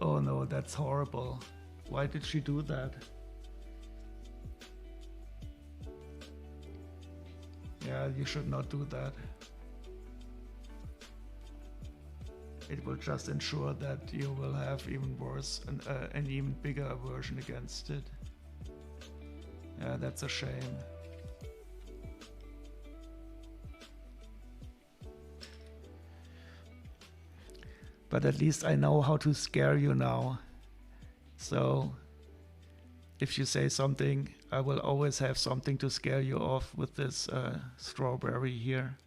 Oh no, that's horrible. Why did she do that? Yeah, you should not do that. It will just ensure that you will have even worse, an even bigger aversion against it. Yeah, that's a shame. But at least I know how to scare you now. So if you say something, I will always have something to scare you off with this strawberry here.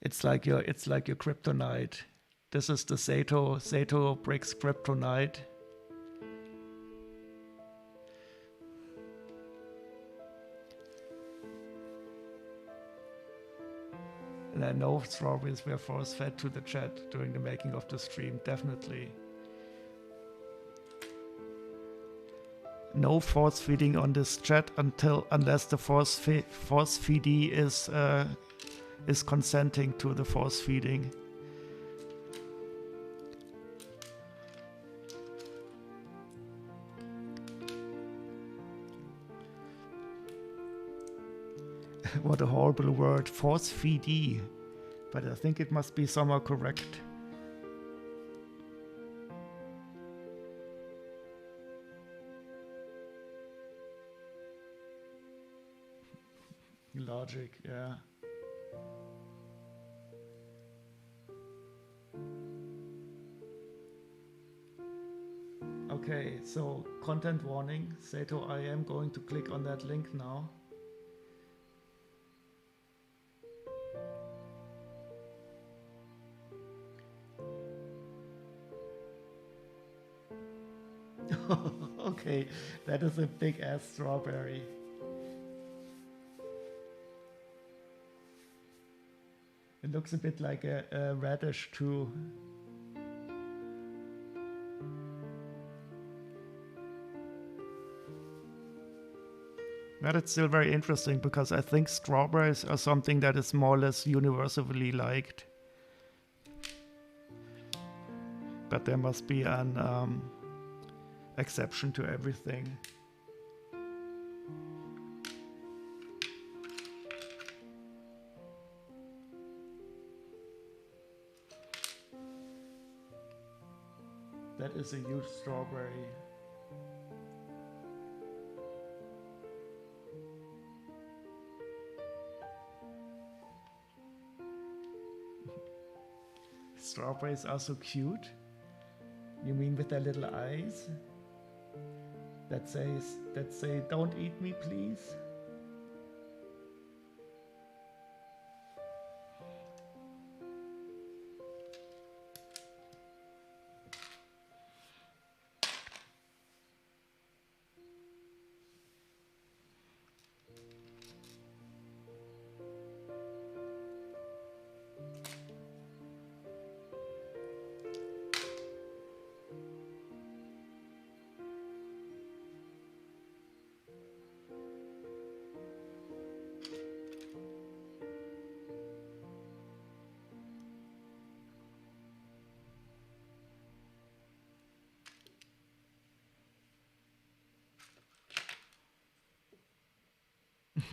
It's like your kryptonite. This is the Sato. Sato breaks kryptonite. And I know strawberries were force-fed to the chat during the making of the stream, definitely. No force feeding on this chat unless the force feedee is consenting to the force feeding. What a horrible word, force feedee. But I think it must be somehow correct. Logic, yeah. Okay, so content warning. Sato, I am going to click on that link now. Okay, that is a big ass strawberry. It looks a bit like a radish too. But it's still very interesting because I think strawberries are something that is more or less universally liked. But there must be an exception to everything. That is a huge strawberry. Strawberries are so cute. You mean with their little eyes? That say, don't eat me, please.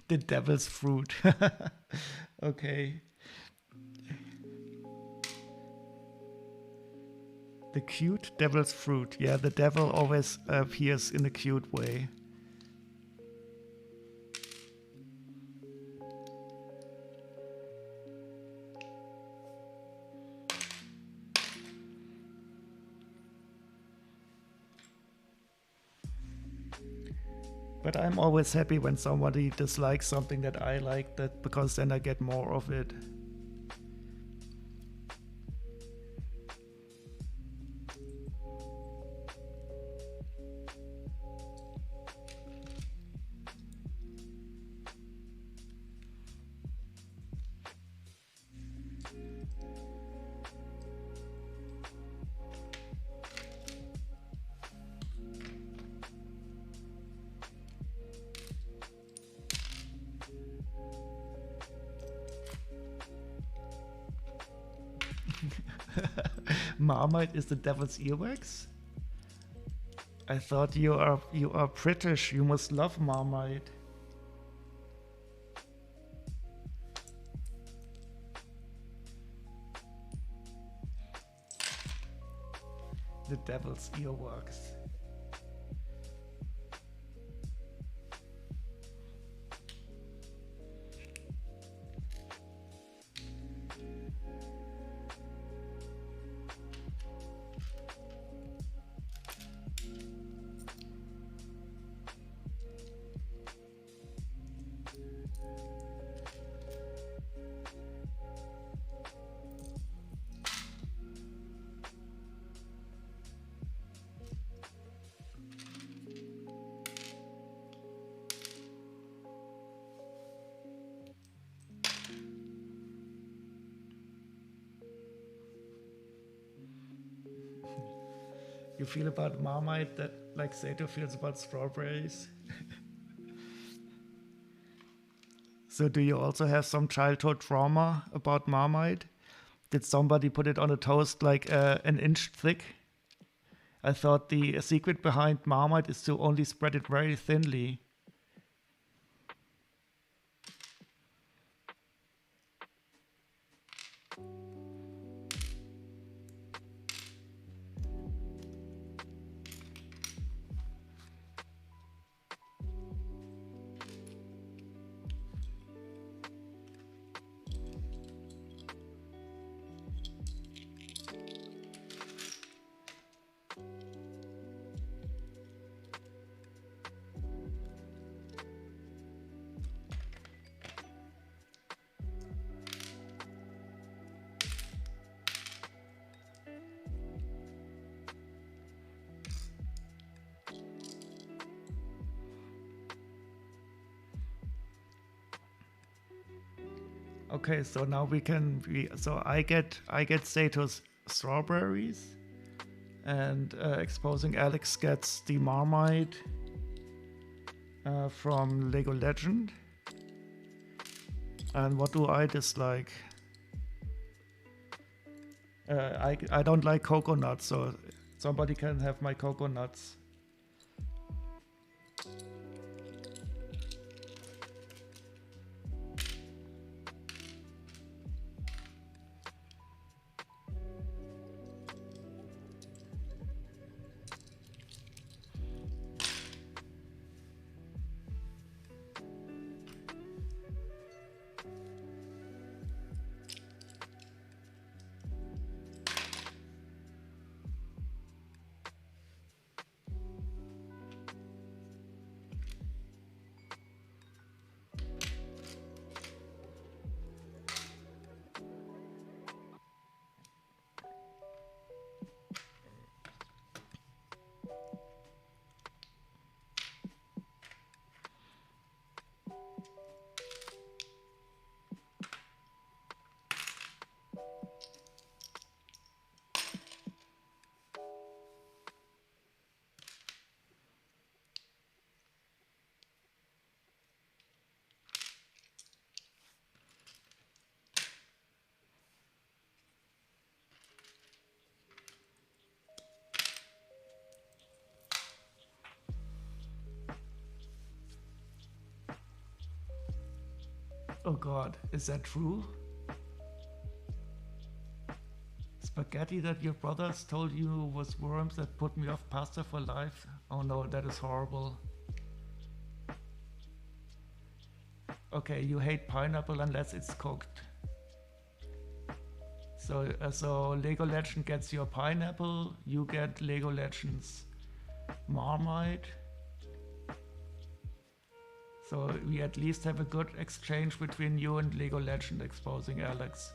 The devil's fruit. Okay. The cute devil's fruit. Yeah, the devil always appears in a cute way. But I'm always happy when somebody dislikes something that I like, that because then I get more of it. Marmite is the devil's earwax? I thought you are British. You must love Marmite. The devil's earwax. You feel about Marmite that like Sato feels about strawberries? So do you also have some childhood trauma about Marmite? Did somebody put it on a toast like an inch thick? I thought the secret behind Marmite is to only spread it very thinly. Okay, so now we can so I get Sato's strawberries, and exposing Alex gets the Marmite from Lego Legend. And what do I dislike? I don't like coconuts, so somebody can have my coconuts. Oh god, is that true? Spaghetti that your brothers told you was worms that put me off pasta for life? Oh no, that is horrible. Okay, you hate pineapple unless it's cooked. So Lego Legend gets your pineapple, you get Lego Legends Marmite. So we at least have a good exchange between you and Lego Legend exposing Alex.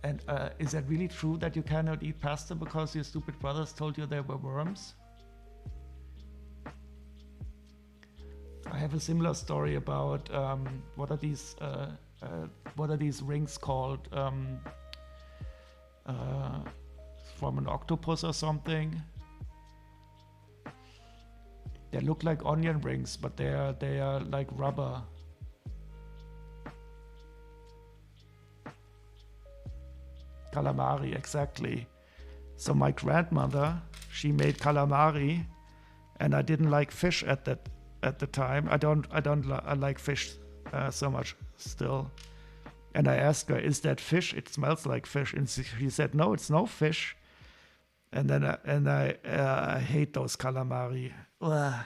And is that really true that you cannot eat pasta because your stupid brothers told you there were worms? I have a similar story about what are these rings called from an octopus or something. They look like onion rings, but they are like rubber. Calamari, exactly. So my grandmother, she made calamari, and I didn't like fish at the time. I like fish so much still. And I asked her, "Is that fish? It smells like fish." And she said, "No, it's no fish." And then I hate those calamari. Ugh.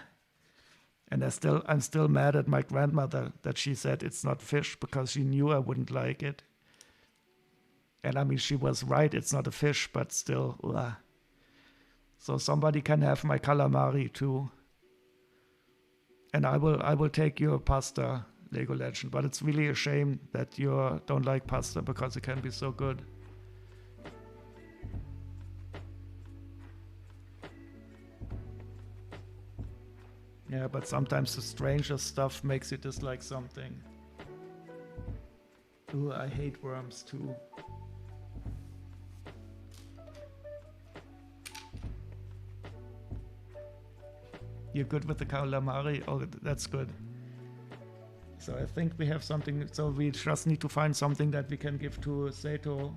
And I'm still mad at my grandmother that she said it's not fish because she knew I wouldn't like it. And I mean, she was right, it's not a fish, but still, ugh. So somebody can have my calamari too. And I will take your pasta, Lego Legend, but it's really a shame that you don't like pasta because it can be so good. Yeah, but sometimes the strangest stuff makes you dislike something. Ooh, I hate worms too. You're good with the calamari? Oh, that's good. So I think we have something, so we just need to find something that we can give to Sato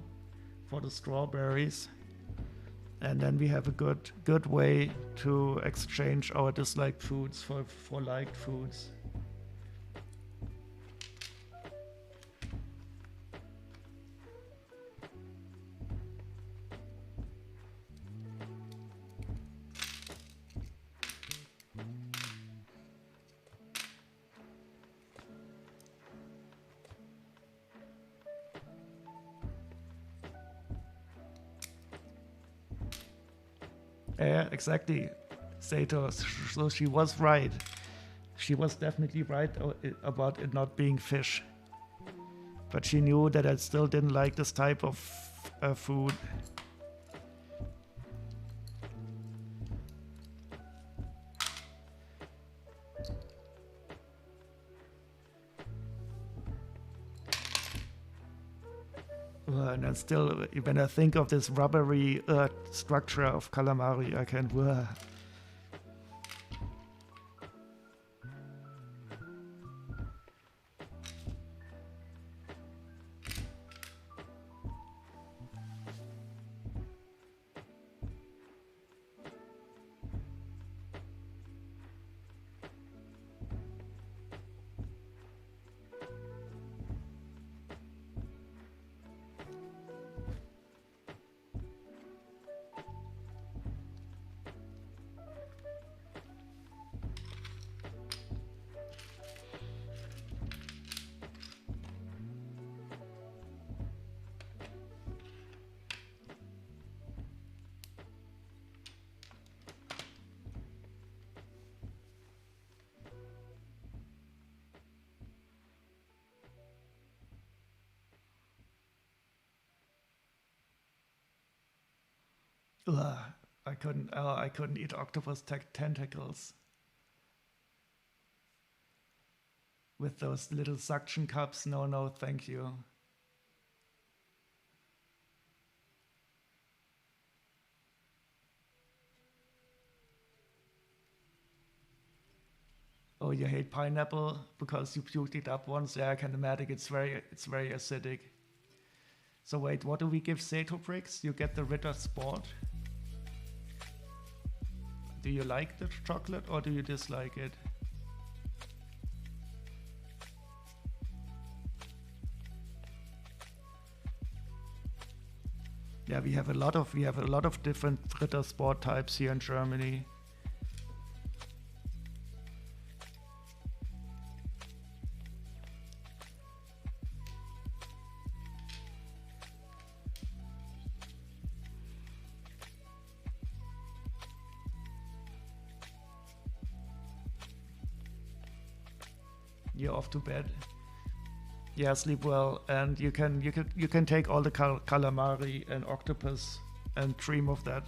for the strawberries. And then we have a good way to exchange our disliked foods for liked foods. Yeah, exactly, Sato. So she was right. She was definitely right about it not being fish. But she knew that I still didn't like this type of food. And then still, when I think of this rubbery structure of calamari, I can. Ugh, I couldn't eat octopus tentacles with those little suction cups. No, thank you. Oh, you hate pineapple because you puked it up once? Yeah, I can imagine. It's very acidic. So wait, what do we give Sato bricks? You get the Ritter Sport. Do you like the chocolate or do you dislike it? Yeah, we have a lot of different Ritter Sport types here in Germany. you're off to bed. Yeah, sleep well, and you can take all the calamari and octopus and dream of that.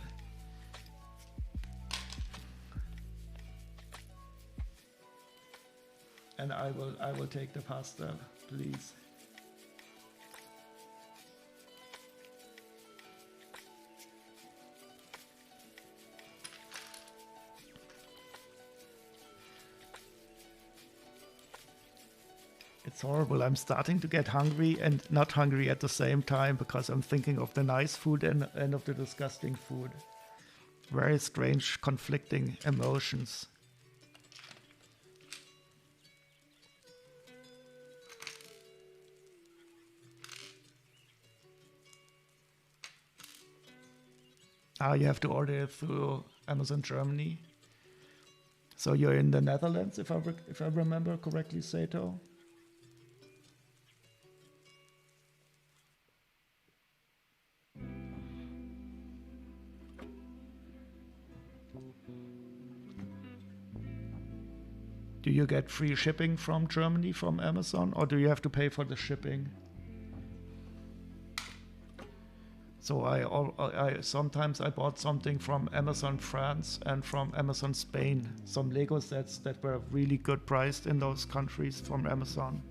And I will take the pasta, please. It's horrible. I'm starting to get hungry and not hungry at the same time because I'm thinking of the nice food and of the disgusting food. Very strange, conflicting emotions. Ah, you have to order it through Amazon Germany. So you're in the Netherlands, if I remember correctly, Sato. Do you get free shipping from Germany from Amazon, or do you have to pay for the shipping? So I sometimes I bought something from Amazon France and from Amazon Spain. Some Lego sets that were really good priced in those countries from Amazon.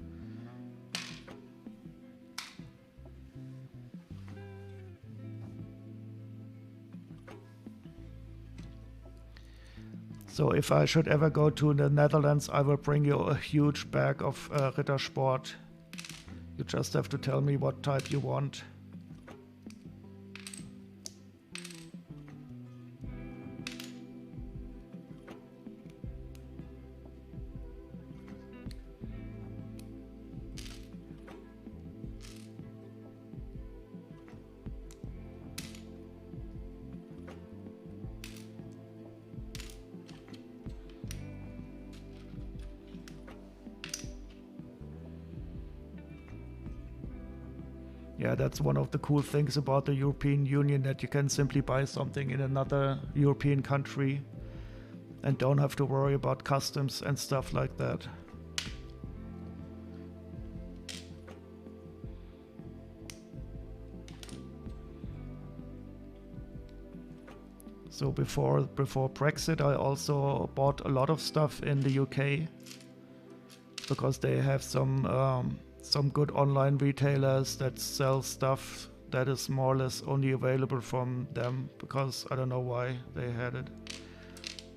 So if I should ever go to the Netherlands, I will bring you a huge bag of Rittersport. You just have to tell me what type you want. Yeah, that's one of the cool things about the European Union, that you can simply buy something in another European country and don't have to worry about customs and stuff like that. So before Brexit, I also bought a lot of stuff in the UK because they have some good online retailers that sell stuff that is more or less only available from them, because I don't know why they had it.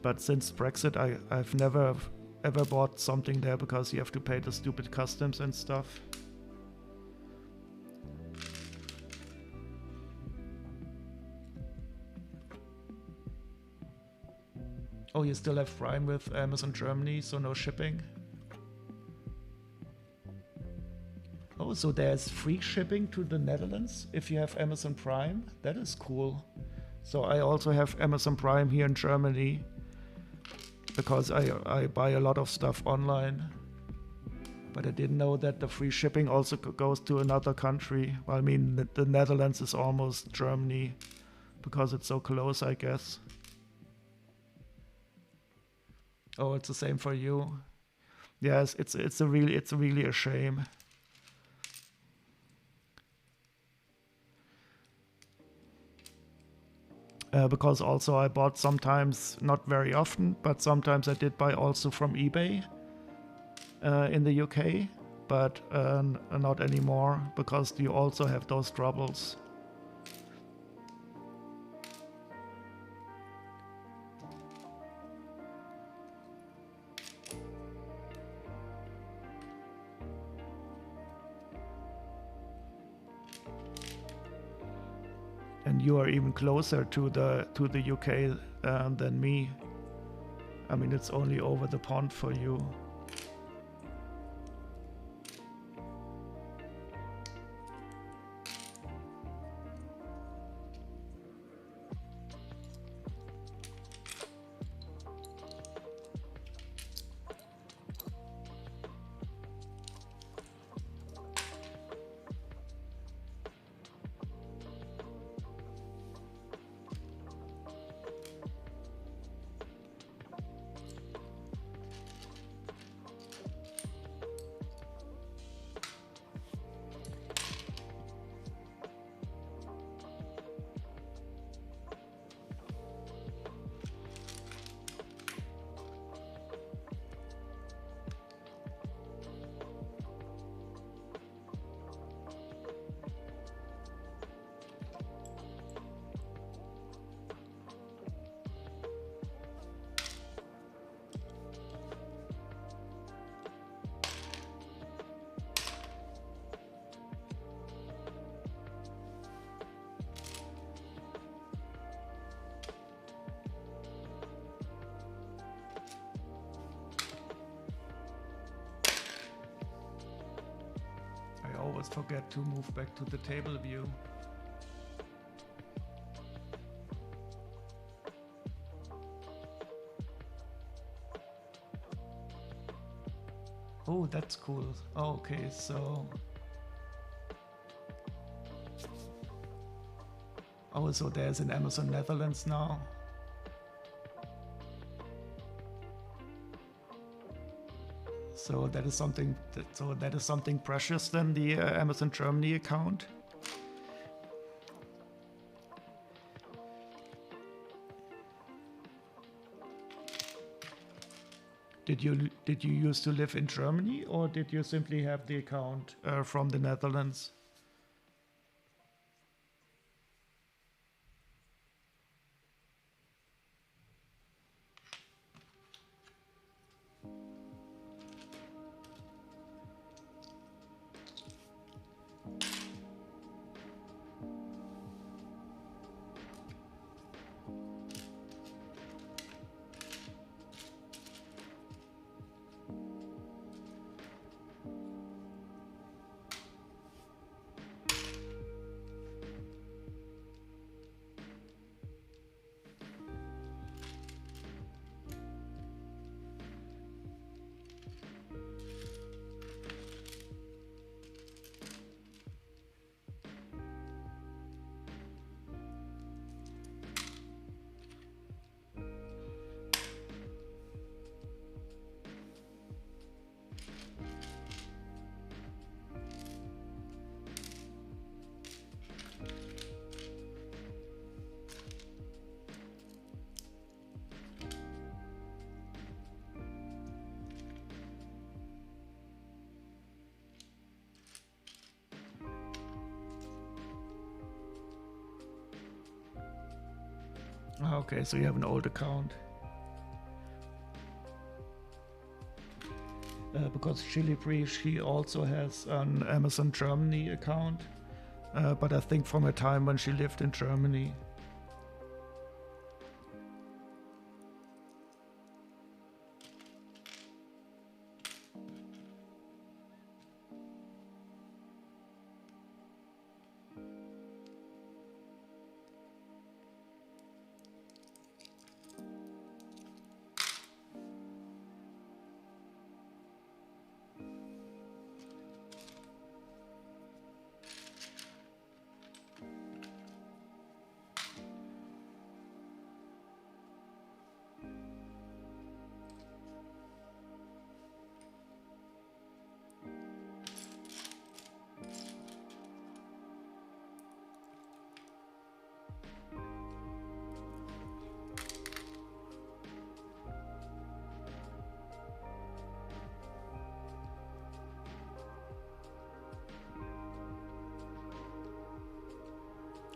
But since Brexit, I've never ever bought something there because you have to pay the stupid customs and stuff. Oh, you still have Prime with Amazon Germany, so no shipping? Oh, so there's free shipping to the Netherlands if you have Amazon Prime? That is cool. So I also have Amazon Prime here in Germany because I buy a lot of stuff online. But I didn't know that the free shipping also goes to another country. Well, I mean, the Netherlands is almost Germany because it's so close, I guess. Oh, it's the same for you. Yes, it's really a shame. Because also I bought sometimes, not very often, but sometimes I did buy also from eBay in the UK, but not anymore because you also have those troubles. And you are even closer to the UK than me. I mean, it's only over the pond for you. always forget to move back to the table view. Oh, that's cool. Oh, okay, so... Oh, so there's an Amazon Netherlands now. So that is something. That is something precious than the Amazon Germany account. Did you used to live in Germany, or did you simply have the account from the Netherlands? Okay, so you have an old account. Because Chili Free, she also has an Amazon Germany account, but I think from a time when she lived in Germany.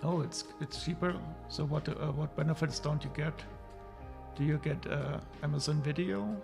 Oh, it's cheaper. So what benefits don't you get? Do you get Amazon Video?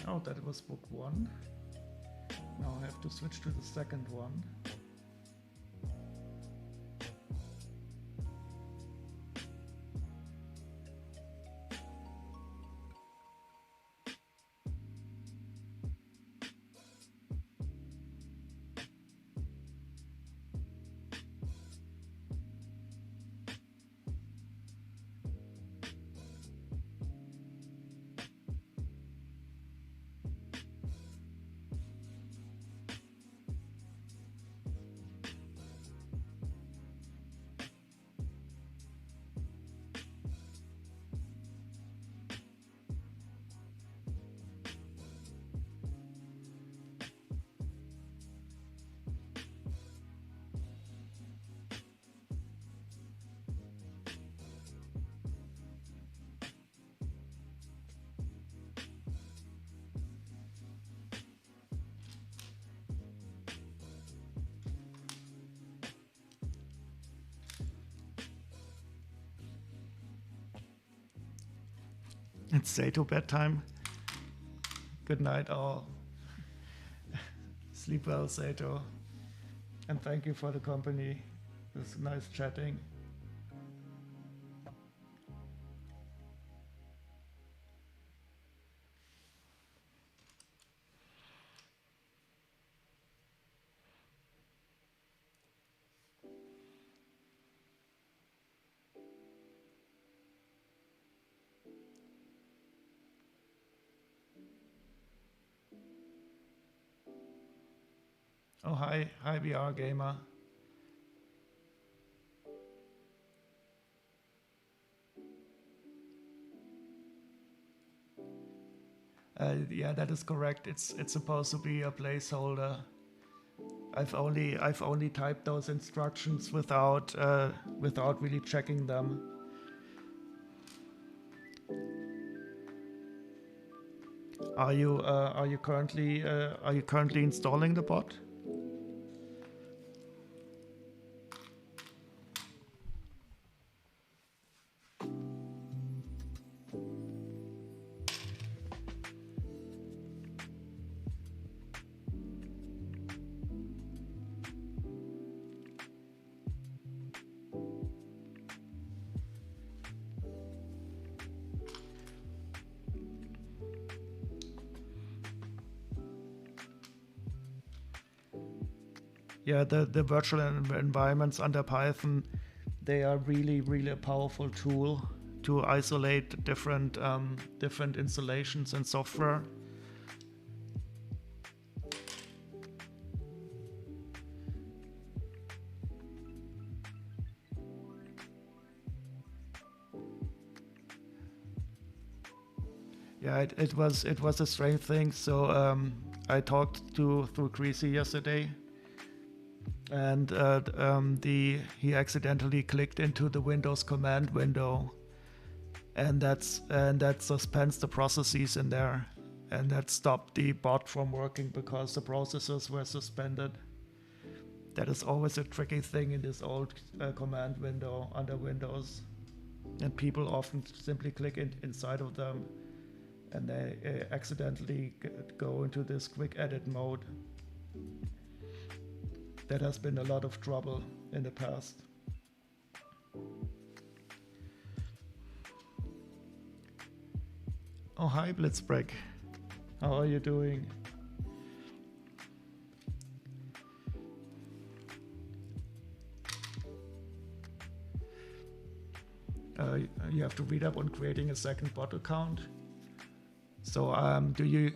Oh, that was book 1. Now I have to switch to the second one. It's Sato bedtime. Good night all. Sleep well, Sato. And thank you for the company. It was nice chatting. Oh, hi VR gamer. Yeah, that is correct. It's supposed to be a placeholder. I've only typed those instructions without really checking them. Are you currently installing the bot? Yeah, the virtual environments under Python, they are really a powerful tool to isolate different installations and software. Yeah, it was a strange thing. So I talked through Greasy yesterday, and he accidentally clicked into the Windows command window, and that suspends the processes in there, and that stopped the bot from working because the processes were suspended. That is always a tricky thing in this old command window under Windows, and people often simply click inside of them, and they accidentally go into this quick edit mode. That has been a lot of trouble in the past. Oh, hi Blitzbreak. How are you doing? You have to read up on creating a second bot account. So do you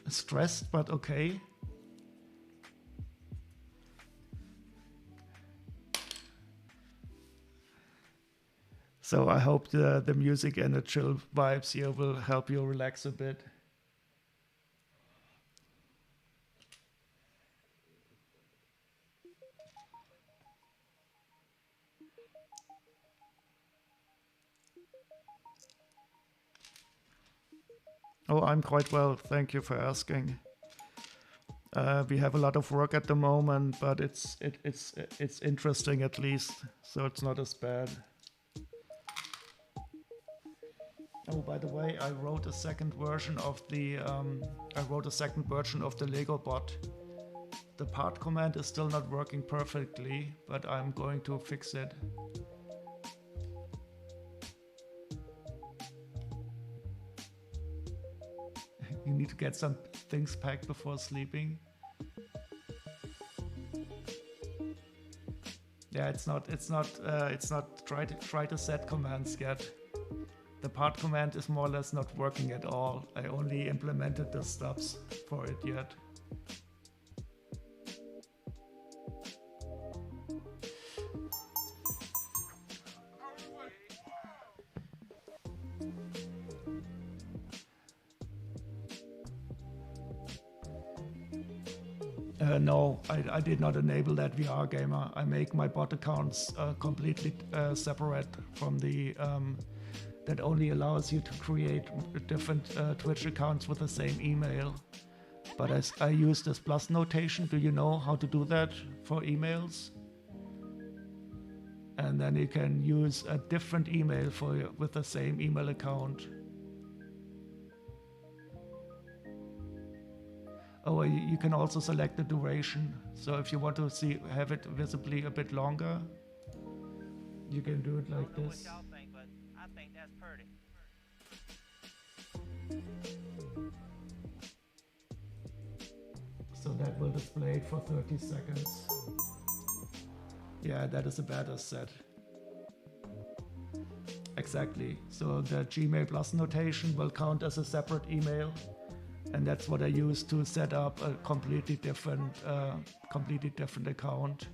stressed but okay? So I hope the music and the chill vibes here will help you relax a bit. Oh, I'm quite well, thank you for asking. We have a lot of work at the moment, but it's interesting at least, so it's not as bad. Oh, by the way, I wrote a second version of the Lego bot. The part command is still not working perfectly, but I'm going to fix it. You need to get some things packed before sleeping. Yeah, it's not try to set commands yet. The part command is more or less not working at all. I only implemented the stubs for it yet. No, I did not enable that VR gamer. I make my bot accounts completely separate from the that only allows you to create different Twitch accounts with the same email. But I use this plus notation. Do you know how to do that for emails? And then you can use a different email with the same email account. Oh, you can also select the duration. So if you want to have it visibly a bit longer, you can do it like this. I don't know what y'all think, but I think that's pretty. So that will display it for 30 seconds. Yeah, that is a better set. Exactly. So the Gmail plus notation will count as a separate email. And that's what I use to set up a completely different account.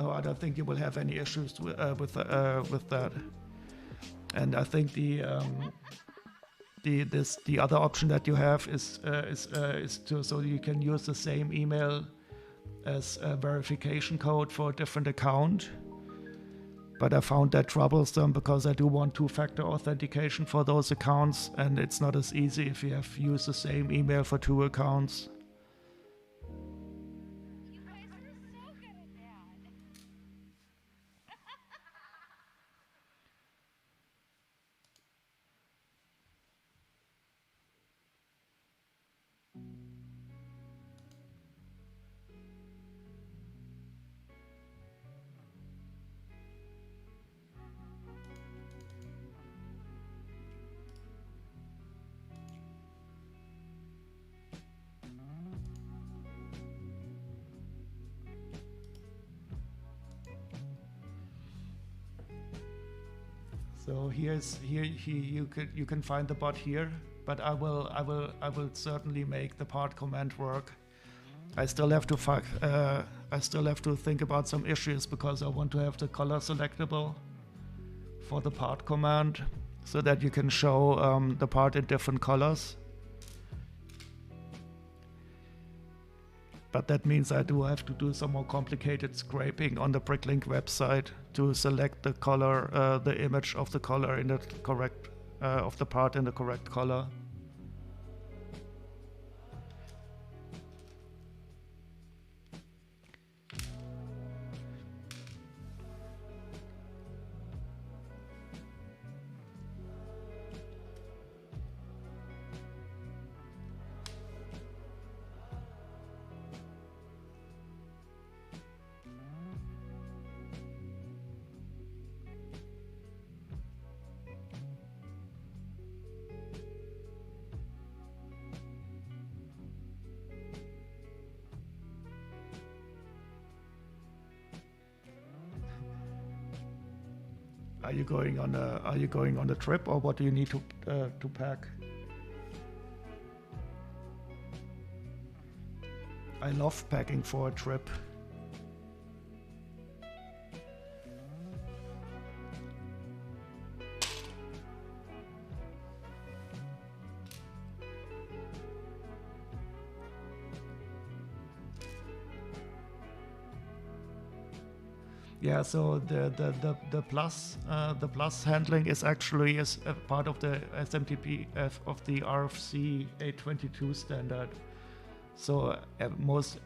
Oh, I don't think you will have any issues with that. And I think the other option that you have is so you can use the same email as a verification code for a different account. But I found that troublesome because I do want two-factor authentication for those accounts, and it's not as easy if you have used the same email for two accounts. So you can find the bot here, but I will certainly make the part command work. I still have to think about some issues because I want to have the color selectable for the part command so that you can show the part in different colors. But that means I do have to do some more complicated scraping on the Bricklink website to select the color, the image of the color in the correct, of the part in the correct color. Are you going on a trip, or what do you need to pack? I love packing for a trip. Yeah, so the plus handling is actually is a part of the SMTP of the RFC 822 standard. So most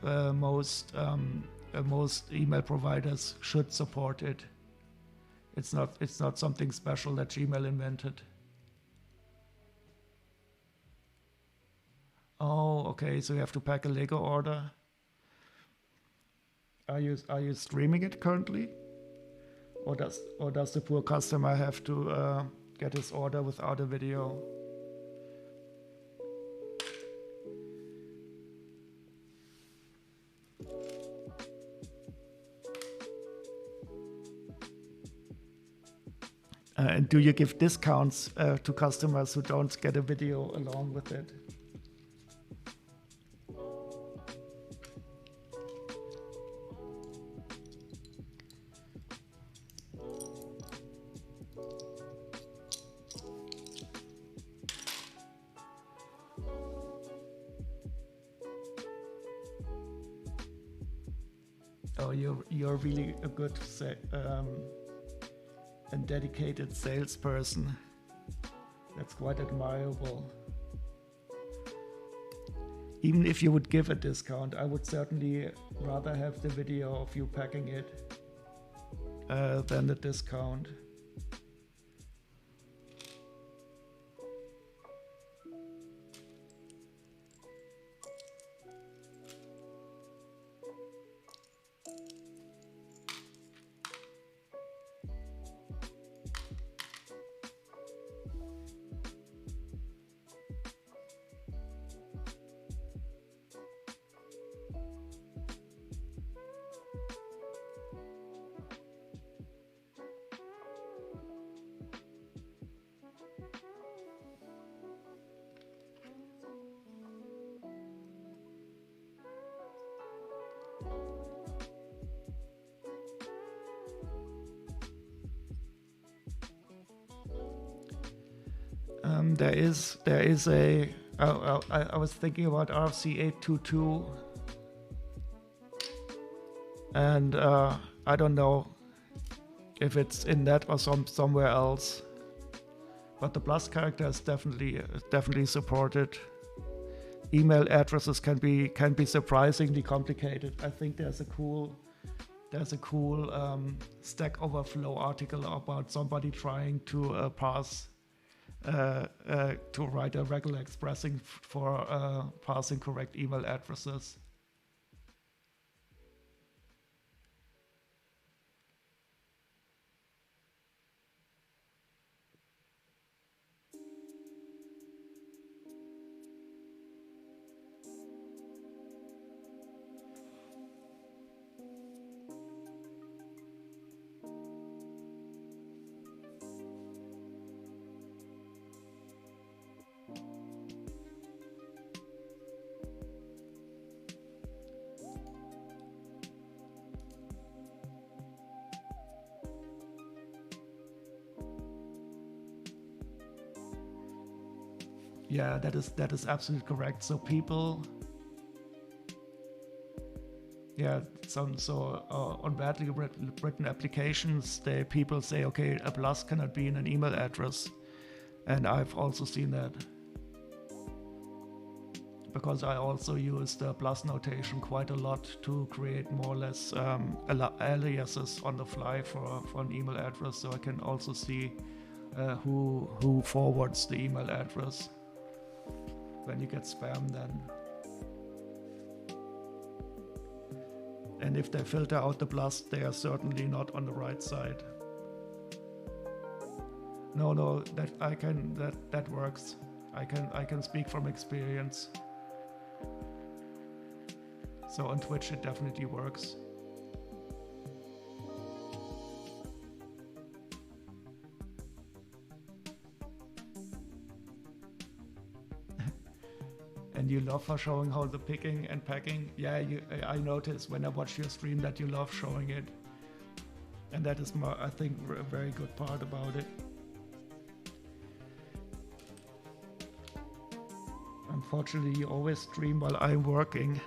email providers should support it. It's not something special that Gmail invented. Oh, okay. So you have to pack a Lego order. Are you streaming it currently, or does the poor customer have to get his order without a video? And do you give discounts to customers who don't get a video along with it? Oh, you're really a good and dedicated salesperson. That's quite admirable. Even if you would give a discount, I would certainly rather have the video of you packing it than the discount. There is a. I was thinking about RFC 822, and I don't know if it's in that or somewhere else. But the plus character is definitely supported. Email addresses can be surprisingly complicated. I think there's a cool Stack Overflow article about somebody trying to to write a regular expressing for passing correct email addresses. Yeah, that is absolutely correct. So people, on badly written applications, people say, okay, a plus cannot be in an email address, and I've also seen that because I also use the plus notation quite a lot to create more or less aliases on the fly for an email address, so I can also see who forwards the email address. When you get spam, then. And if they filter out the plus, they are certainly not on the right side. No, that works. I can speak from experience. So on Twitch it definitely works. And you love for showing how the picking and packing. Yeah, I notice when I watch your stream that you love showing it. And that is, I think, a very good part about it. Unfortunately, you always stream while I'm working.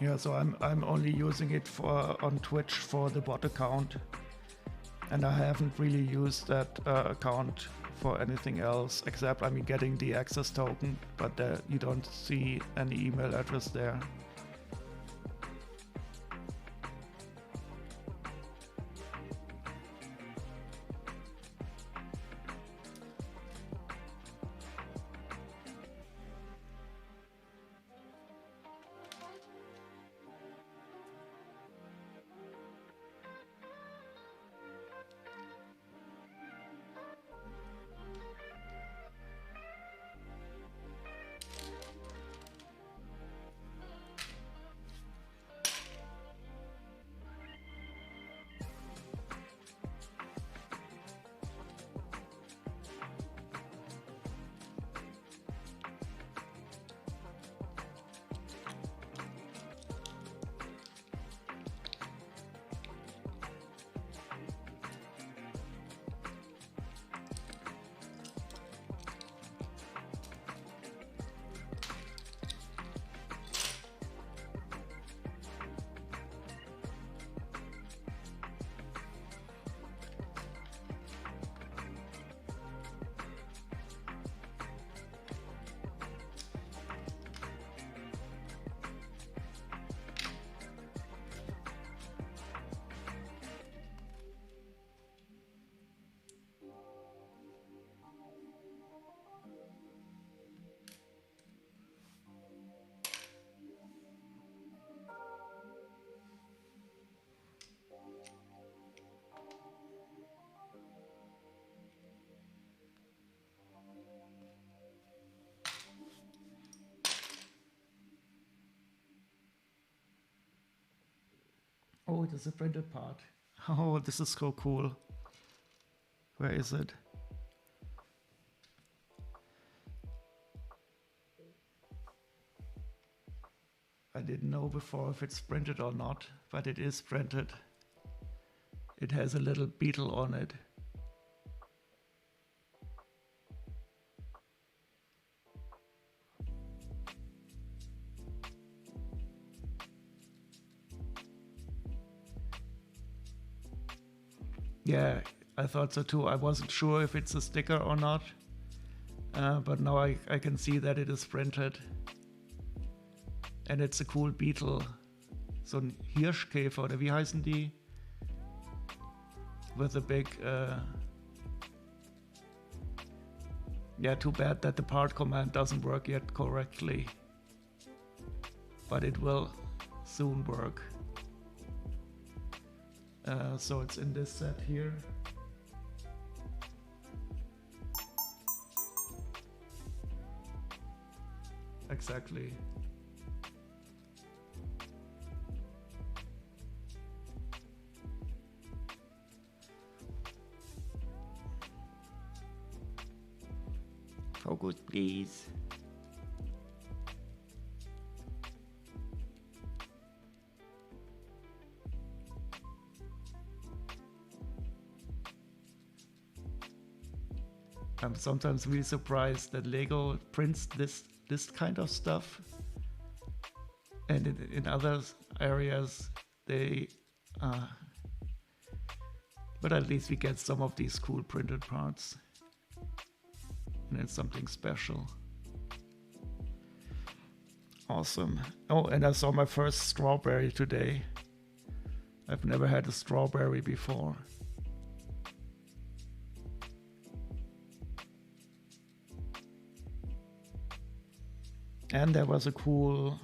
Yeah, so I'm only using it for on Twitch for the bot account, and I haven't really used that account for anything else except, I mean, getting the access token, but you don't see any email address there. Oh, it is a printed part. Oh, this is so cool. Where is it? I didn't know before if it's printed or not, but it is printed. It has a little beetle on it. Yeah, I thought so too. I wasn't sure if it's a sticker or not, but now I can see that it is printed. And it's a cool beetle. So ein Hirschkäfer, oder wie heißen die? With a big... Yeah, too bad that the part command doesn't work yet correctly. But it will soon work. So it's in this set here. Exactly. Focus, please. I'm sometimes really surprised that Lego prints this kind of stuff, and in other areas they but at least we get some of these cool printed parts, and it's something special. Awesome. Oh, and I saw my first strawberry today. I've never had a strawberry before. And there was a cool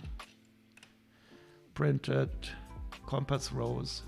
printed compass rose.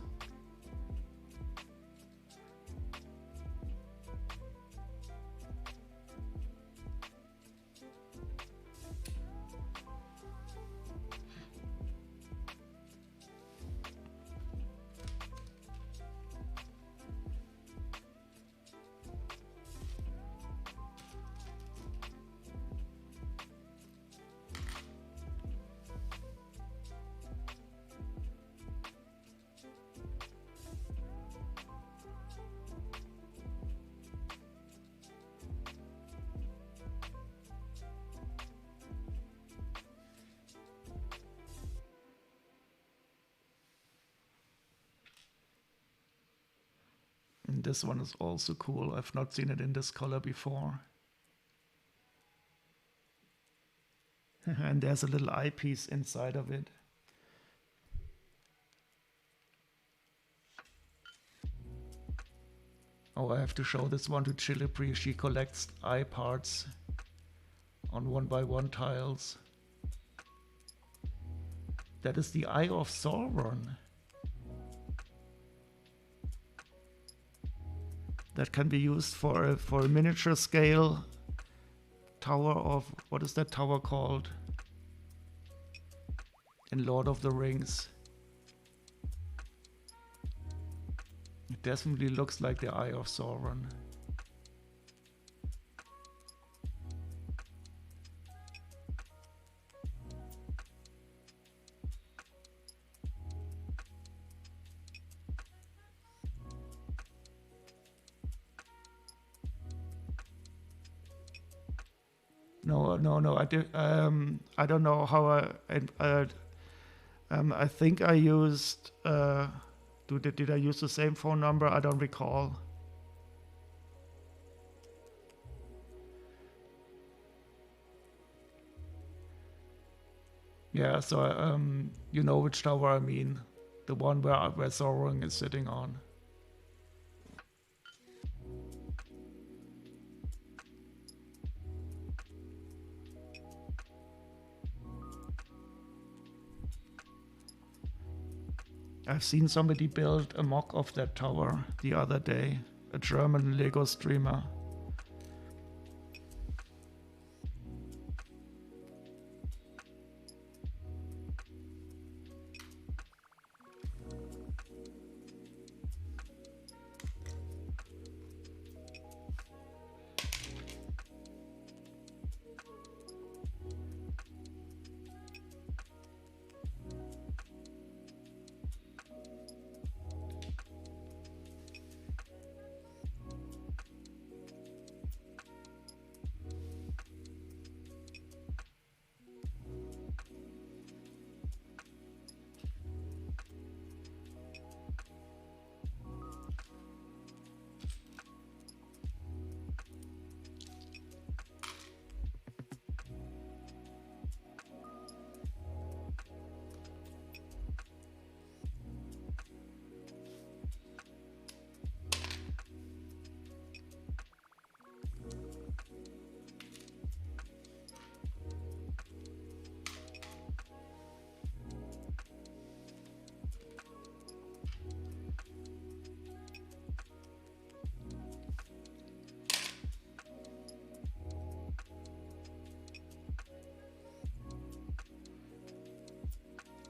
this one is also cool. I've not seen it in this color before. And there's a little eyepiece inside of it. Oh, I have to show this one to Chilipri. She collects eye parts on 1x1 tiles. That is the Eye of Sauron. That can be used for a miniature scale tower of, what is that tower called? In Lord of the Rings. It definitely looks like the Eye of Sauron. No. I don't know how I think I used. Did I use the same phone number? I don't recall. Yeah, so you know which tower I mean, the one where Sauron is sitting on. I've seen somebody build a mock of that tower the other day, a German Lego streamer.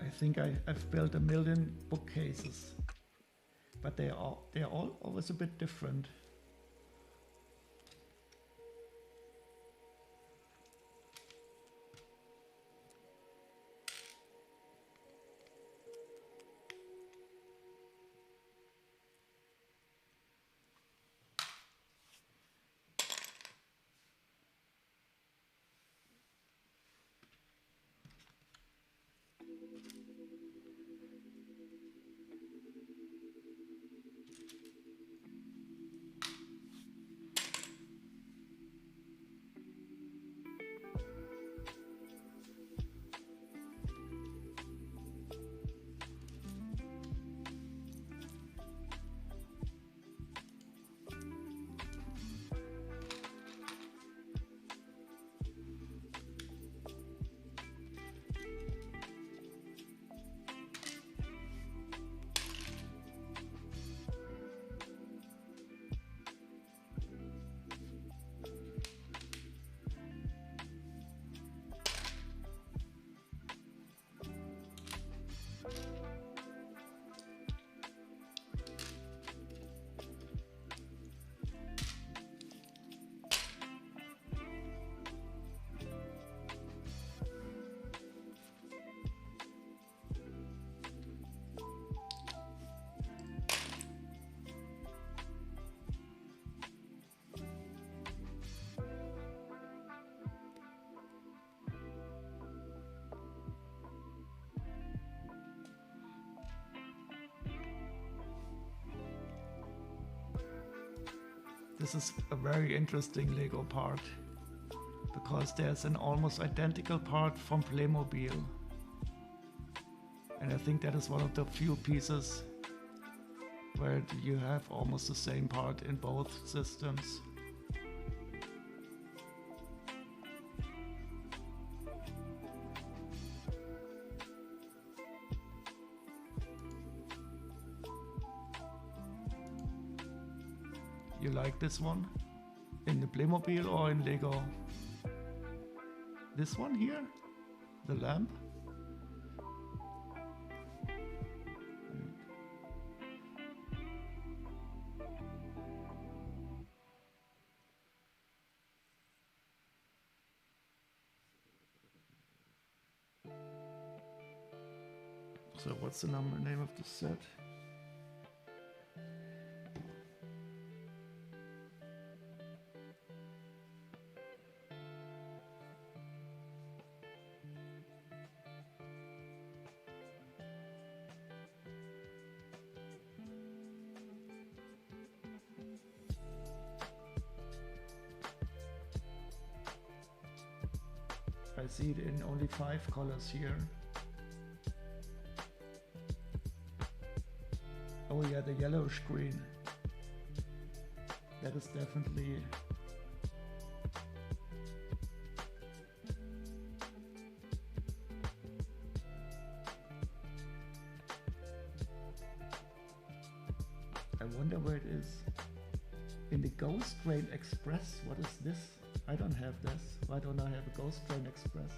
I think I've built 1 million bookcases, but they're all always a bit different. This is a very interesting Lego part because there's an almost identical part from Playmobil. And I think that is one of the few pieces where you have almost the same part in both systems. You like this one? In the Playmobil or in Lego? This one here? The lamp? So what's the name of the set? I see it in only 5 colors here. Oh yeah, the yellowish green. That is definitely... I wonder where it is. In the Ghost Train Express, what is this? I don't have this. Why don't I have a Ghost Train Express?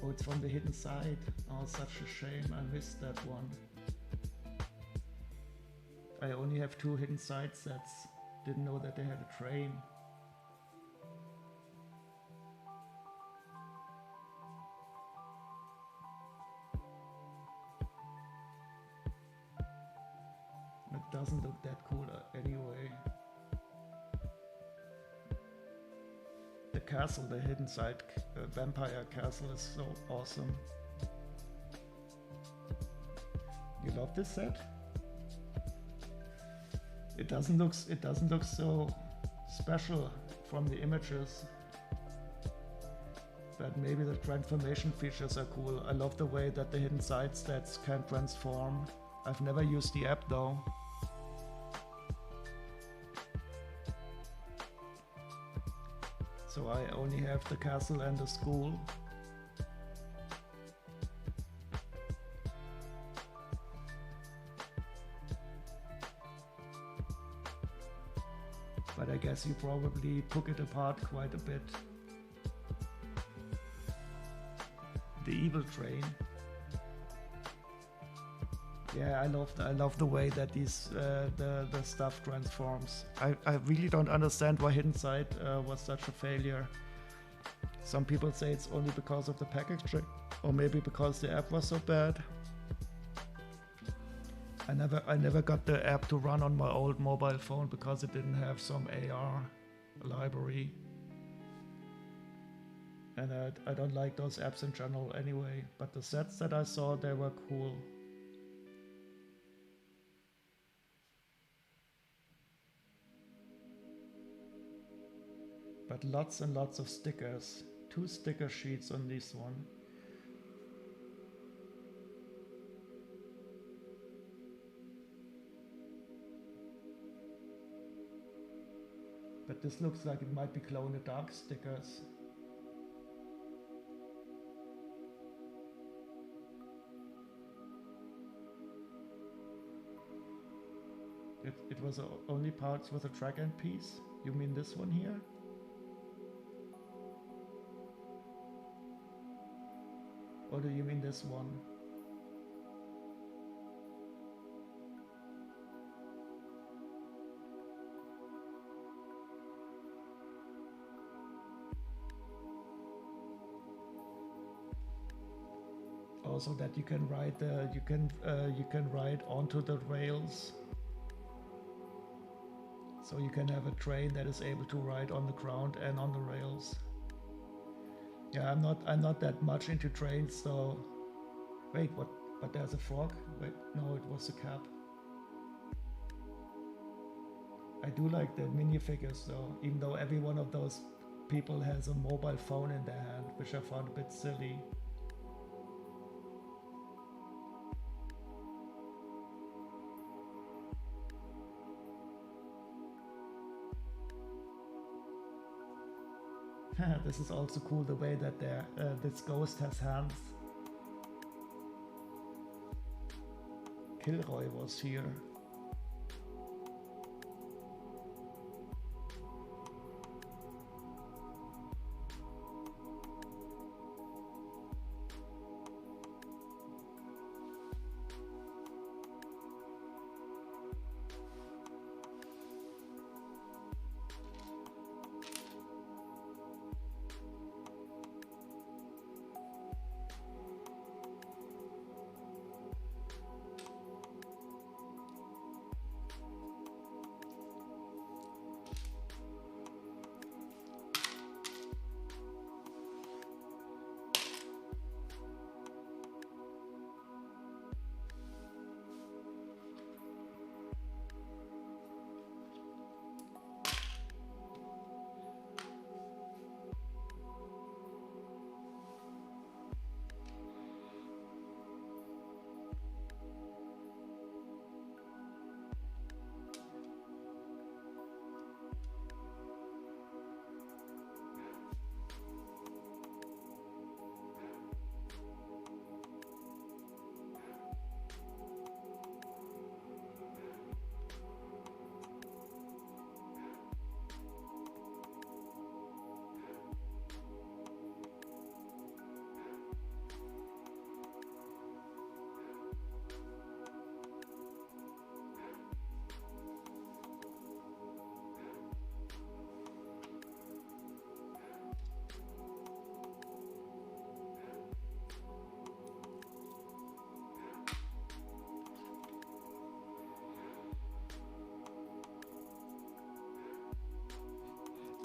Oh, it's from the hidden side. Oh, such a shame. I missed that one. I only have 2 hidden side sets. Didn't know that they had a train. It doesn't look that cool anyway. The castle, the hidden side vampire castle is so awesome. You love this set? It doesn't look so special from the images. But maybe the transformation features are cool. I love the way that the hidden side stats can transform. I've never used the app though. So I only have the castle and the school. But I guess you probably took it apart quite a bit. The evil train. Yeah, I love the way that these the stuff transforms. I really don't understand why Hidden Side was such a failure. Some people say it's only because of the packaging, or maybe because the app was so bad. I never got the app to run on my old mobile phone because it didn't have some AR library. And I don't like those apps in general anyway, but the sets that I saw, they were cool. But lots and lots of stickers. 2 sticker sheets on this one. But this looks like it might be glow-in-the-dark stickers. It was only parts with a track-end piece? You mean this one here? Or do you mean this one? Also that you can ride you can ride onto the rails. So you can have a train that is able to ride on the ground and on the rails. Yeah, I'm not that much into trains, so... Wait, what? But there's a frog? Wait, no, it was a cap. I do like the minifigures though, even though every one of those people has a mobile phone in their hand, which I found a bit silly. This is also cool, the way that this ghost has hands. Kilroy was here.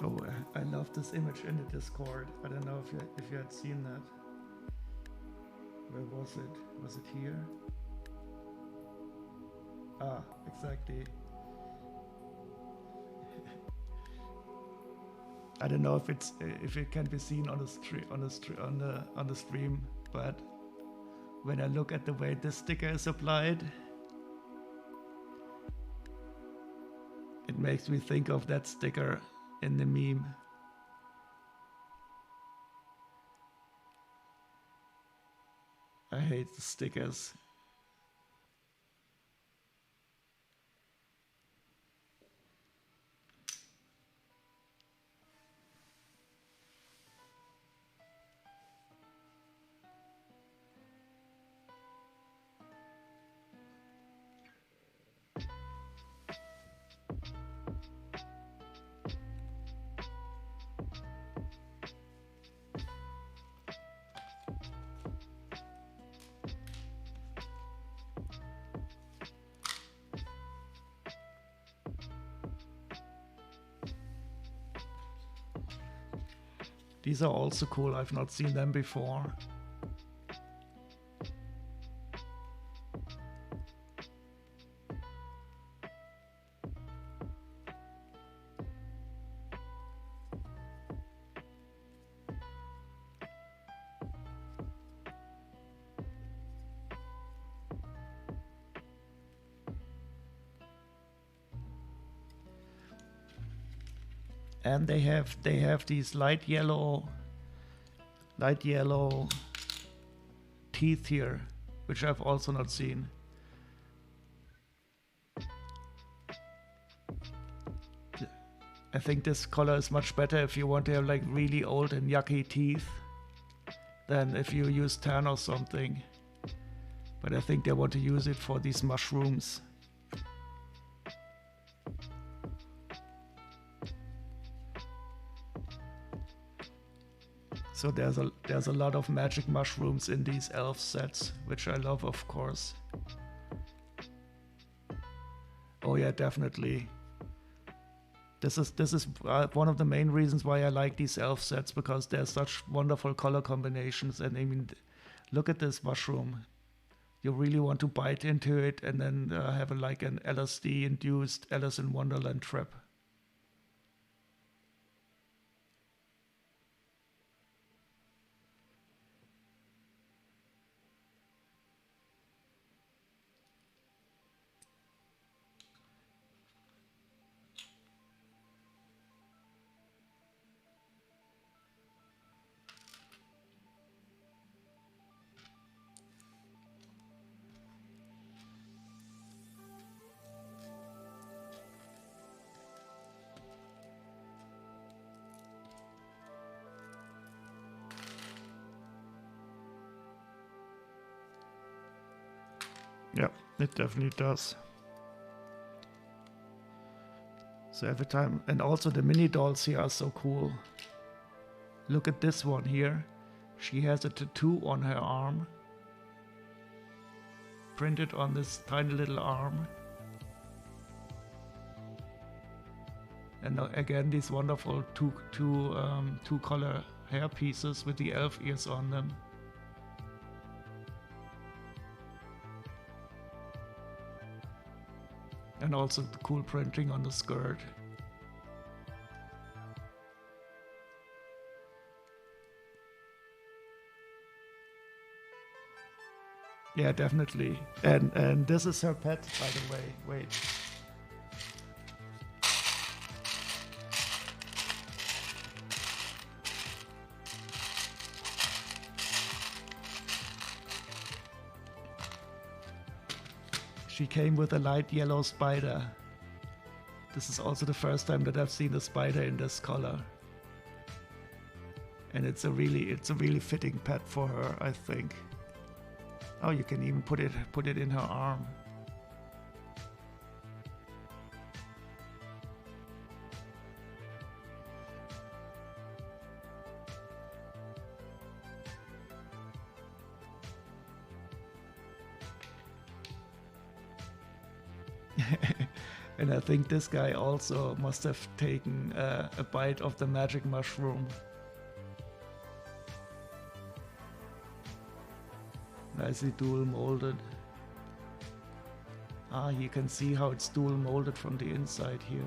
Oh, I love this image in the Discord. I don't know if you had seen that. Where was it? Was it here? Ah, exactly. I don't know if it can be seen on the stream, but when I look at the way this sticker is applied, it makes me think of that sticker in the meme. I hate the stickers. These are also cool, I've not seen them before. And they have these light yellow teeth here, which I've also not seen. I think this color is much better if you want to have like really old and yucky teeth than if you use tan or something. But I think they want to use it for these mushrooms. So there's a lot of magic mushrooms in these elf sets, which I love, of course. Oh yeah, definitely. This is one of the main reasons why I like these elf sets, because there's such wonderful color combinations. And I mean, look at this mushroom. you really want to bite into it and then have like an LSD-induced Alice in Wonderland trip. Yeah, it definitely does. So every time, and also the mini dolls here are so cool. Look at this one here. She has a tattoo on her arm, printed on this tiny little arm. And again, these wonderful two color hair pieces with the elf ears on them. And also the cool printing on the skirt. Yeah, definitely. And this is her pet, by the way. Wait. She came with a light yellow spider. This is also the first time that I've seen a spider in this color. And it's a really fitting pet for her, I think. Oh, you can even put it in her arm. And I think this guy also must have taken a bite of the magic mushroom. Nicely dual molded. Ah, you can see how it's dual molded from the inside here.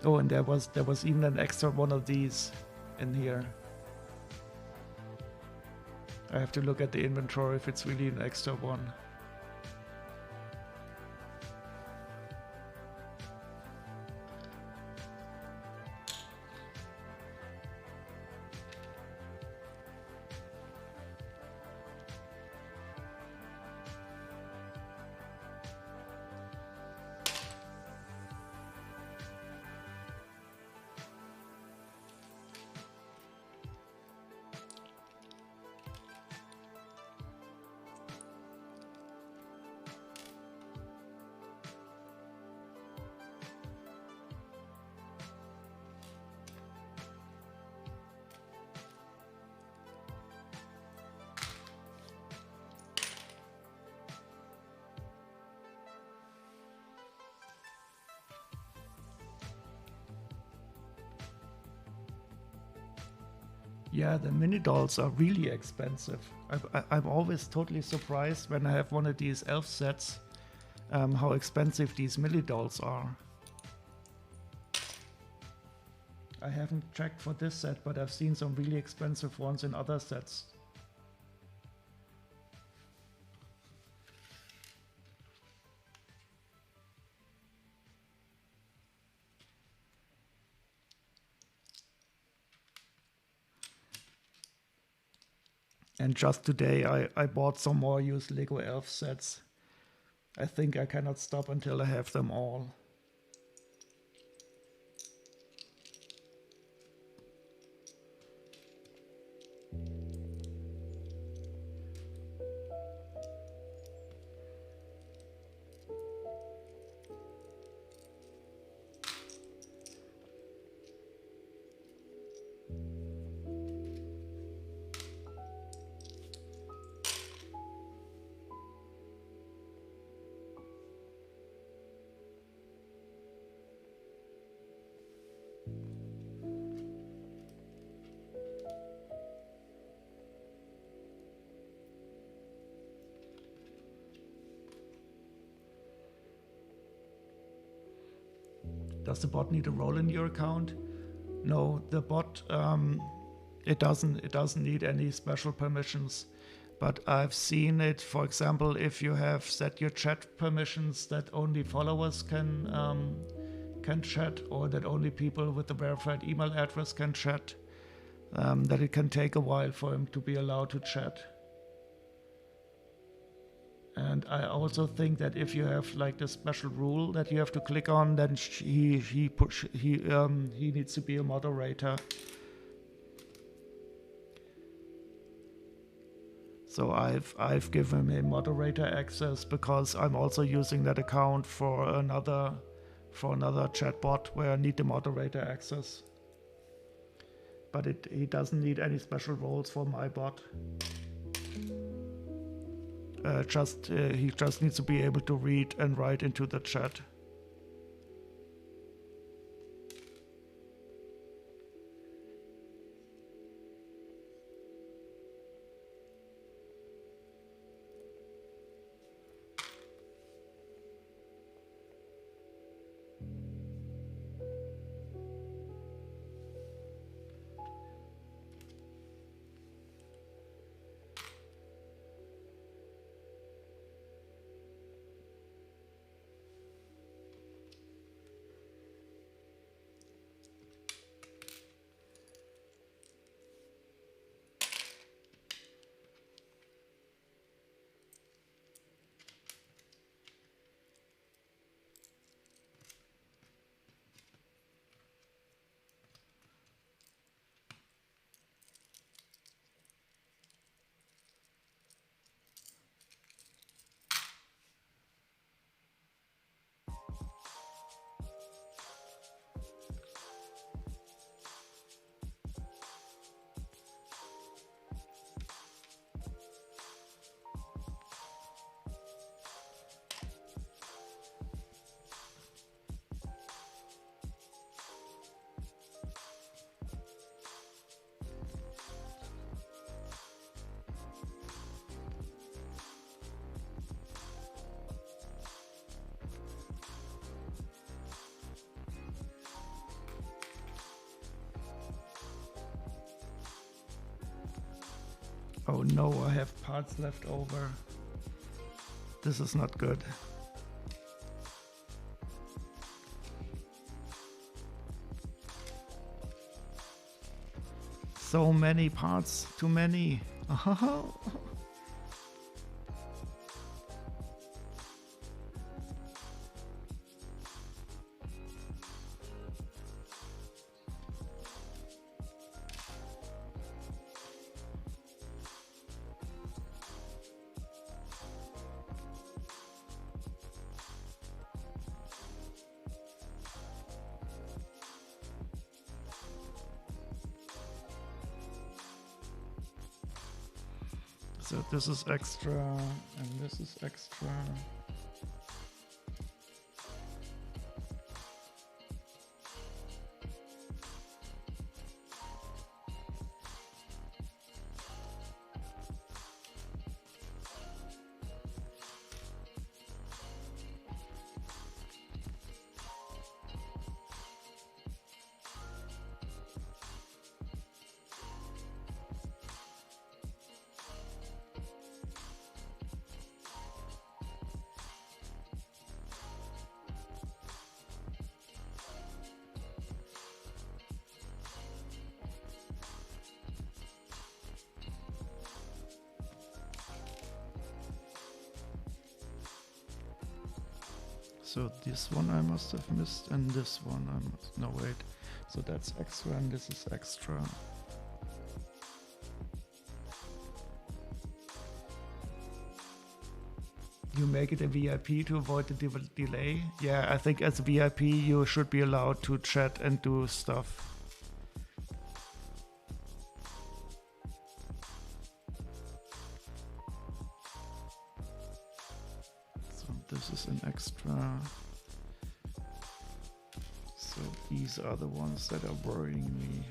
Oh, and there was even an extra one of these in here. I have to look at the inventory if it's really an extra one. Yeah, the mini dolls are really expensive. I'm always totally surprised when I have one of these elf sets, how expensive these mini dolls are. I haven't checked for this set, but I've seen some really expensive ones in other sets. And just today I bought some more used Lego Elf sets. I think I cannot stop until I have them all. Does the bot need a role in your account? No, the bot it doesn't need any special permissions. But I've seen it, for example, if you have set your chat permissions that only followers can chat, or that only people with a verified email address can chat, that it can take a while for him to be allowed to chat. And I also think that if you have like this special rule that you have to click on, then he needs to be a moderator. So I've given him moderator access because I'm also using that account for another chatbot where I need the moderator access. But he doesn't need any special roles for my bot. He just needs to be able to read and write into the chat. Oh no, I have parts left over. This is not good. So many parts, too many. So this is extra, and this is extra. So this one I must have missed, and this one I must... No, wait. So that's extra, and this is extra. You make it a VIP to avoid the delay? Yeah, I think as a VIP you should be allowed to chat and do stuff. This is an extra. So these are the ones that are worrying me.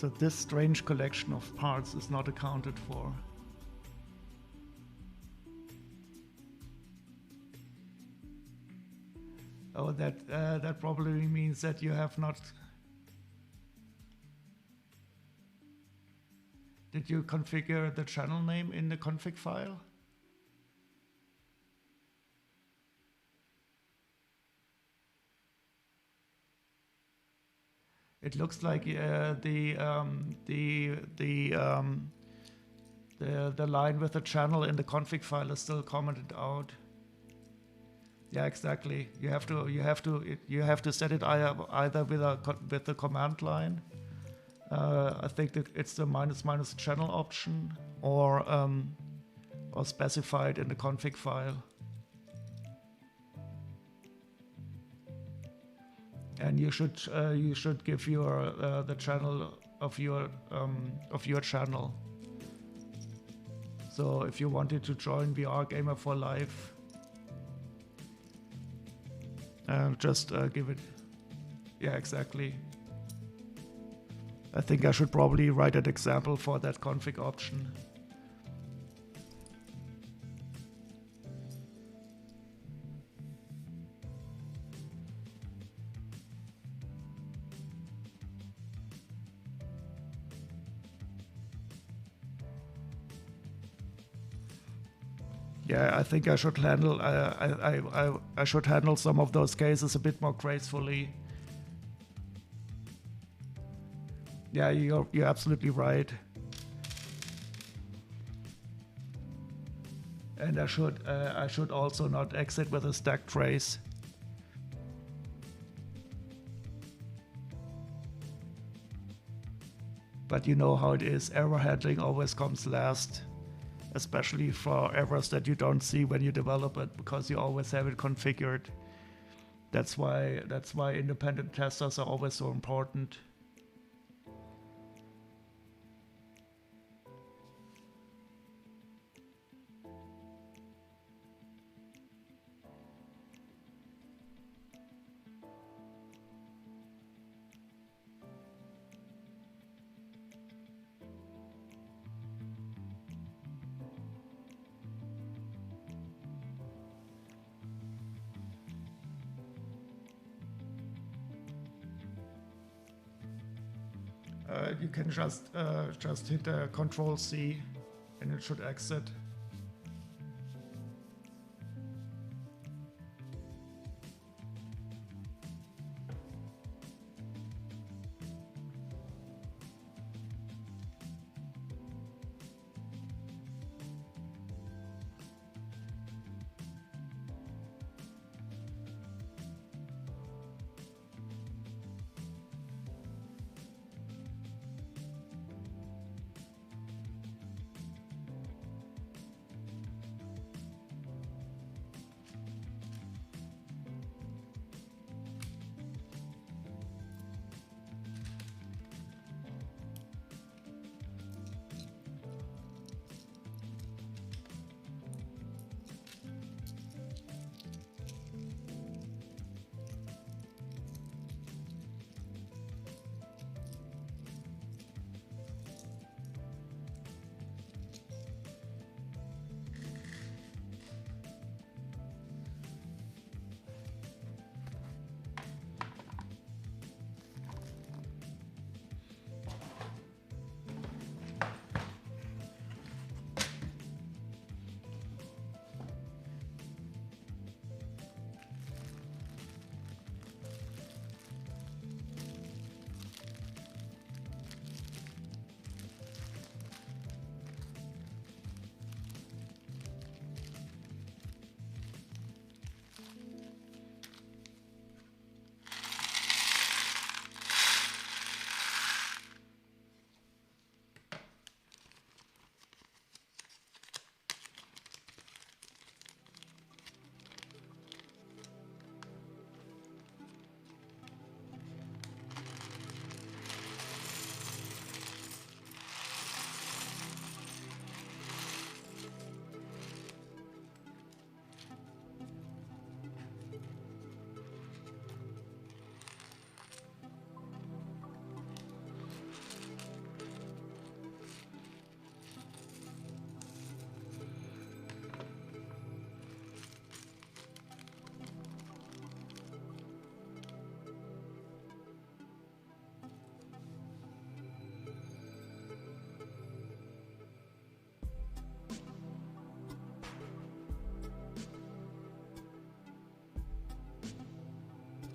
So this strange collection of parts is not accounted for. Oh, that probably means that you have not. Did you configure the channel name in the config file? It looks like the line with the channel in the config file is still commented out. Yeah, exactly. You have to set it either with the command line. I think that it's the minus channel option, or specified in the config file. And you should give your the channel of your channel. So if you wanted to join VR Gamer for Life, just give it. Yeah, exactly. I think I should probably write an example for that config option. Yeah, I think I should handle I should handle some of those cases a bit more gracefully. Yeah, you're absolutely right. And I should also not exit with a stack trace. But you know how it is, error handling always comes last, especially for errors that you don't see when you develop it, because you always have it configured. That's why independent testers are always so important. You can just hit Control C, and it should exit.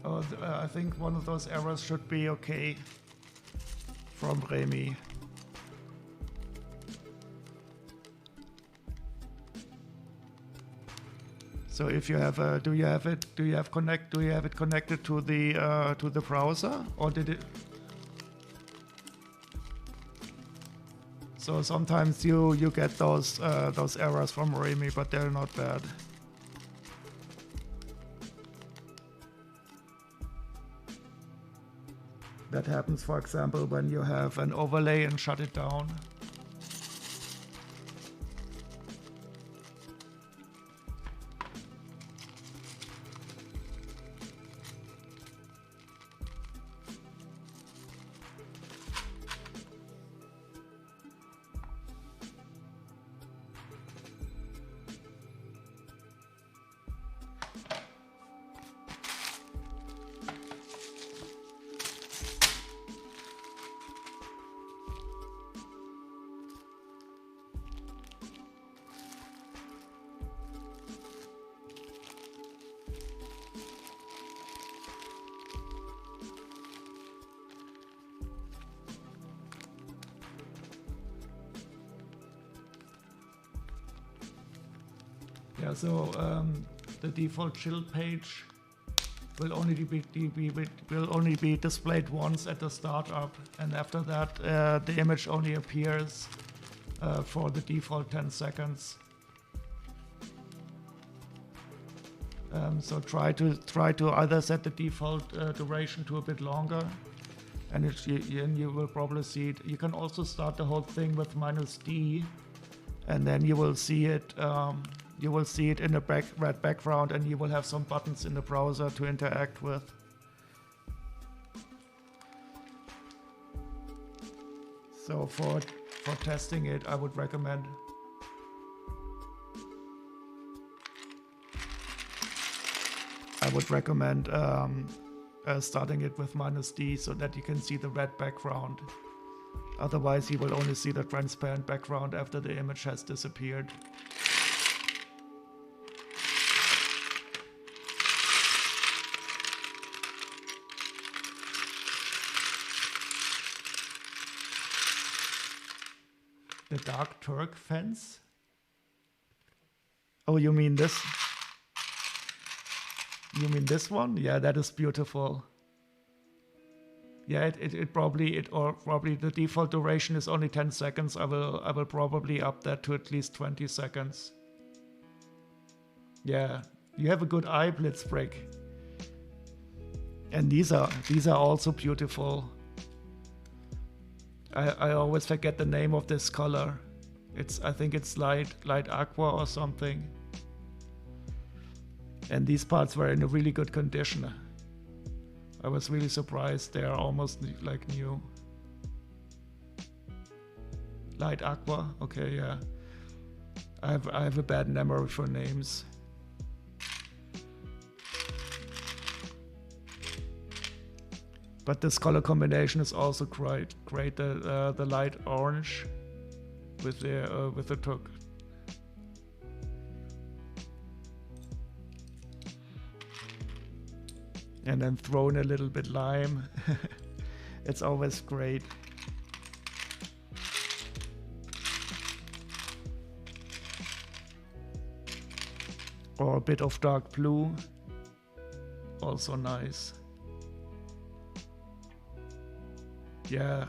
Oh, I think one of those errors should be okay from Remy. So if you have do you have it connected to the browser, or did it? So sometimes you get those errors from Remy, but they're not bad. That happens, for example, when you have an overlay and shut it down. Yeah, so the default chill page will only be displayed once at the startup, and after that the image only appears for the default 10 seconds. So try to either set the default duration to a bit longer, and you will probably see it. You can also start the whole thing with -D, and then you will see it. You will see it in a red background, and you will have some buttons in the browser to interact with. So for testing it, I would recommend starting it with -D so that you can see the red background. Otherwise, you will only see the transparent background after the image has disappeared. The dark Turk fence? Oh, you mean this? You mean this one? Yeah, that is beautiful. Yeah, probably the default duration is only 10 seconds. I will probably up that to at least 20 seconds. Yeah, you have a good eye, Blitzbrick. And these are also beautiful. I always forget the name of this color. I think it's light aqua or something. And these parts were in a really good condition. I was really surprised. They are almost like new. Light aqua, okay, yeah. I have a bad memory for names. But this color combination is also great. The light orange with the Turk. And then throw in a little bit lime. It's always great. Or a bit of dark blue. Also nice. Yeah.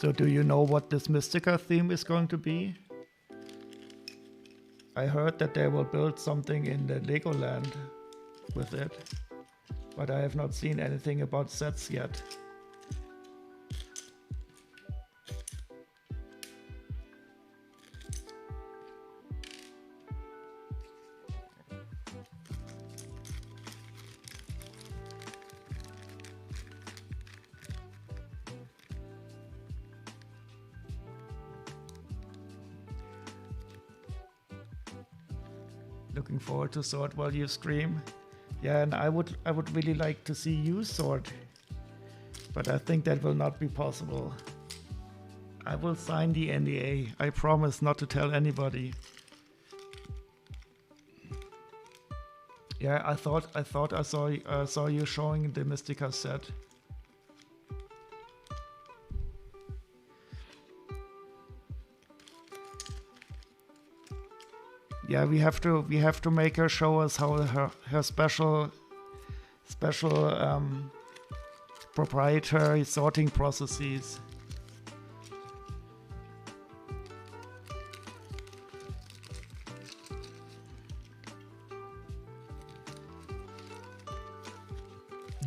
So do you know what this Mystica theme is going to be? I heard that they will build something in the Legoland with it, but I have not seen anything about sets yet. Looking forward to Sword while you stream. Yeah, and I would really like to see you Sword, but I think that will not be possible. I will sign the NDA. I promise not to tell anybody. Yeah, I thought I saw you showing the Mystica set. Yeah, we have to make her show us how her special proprietary sorting processes.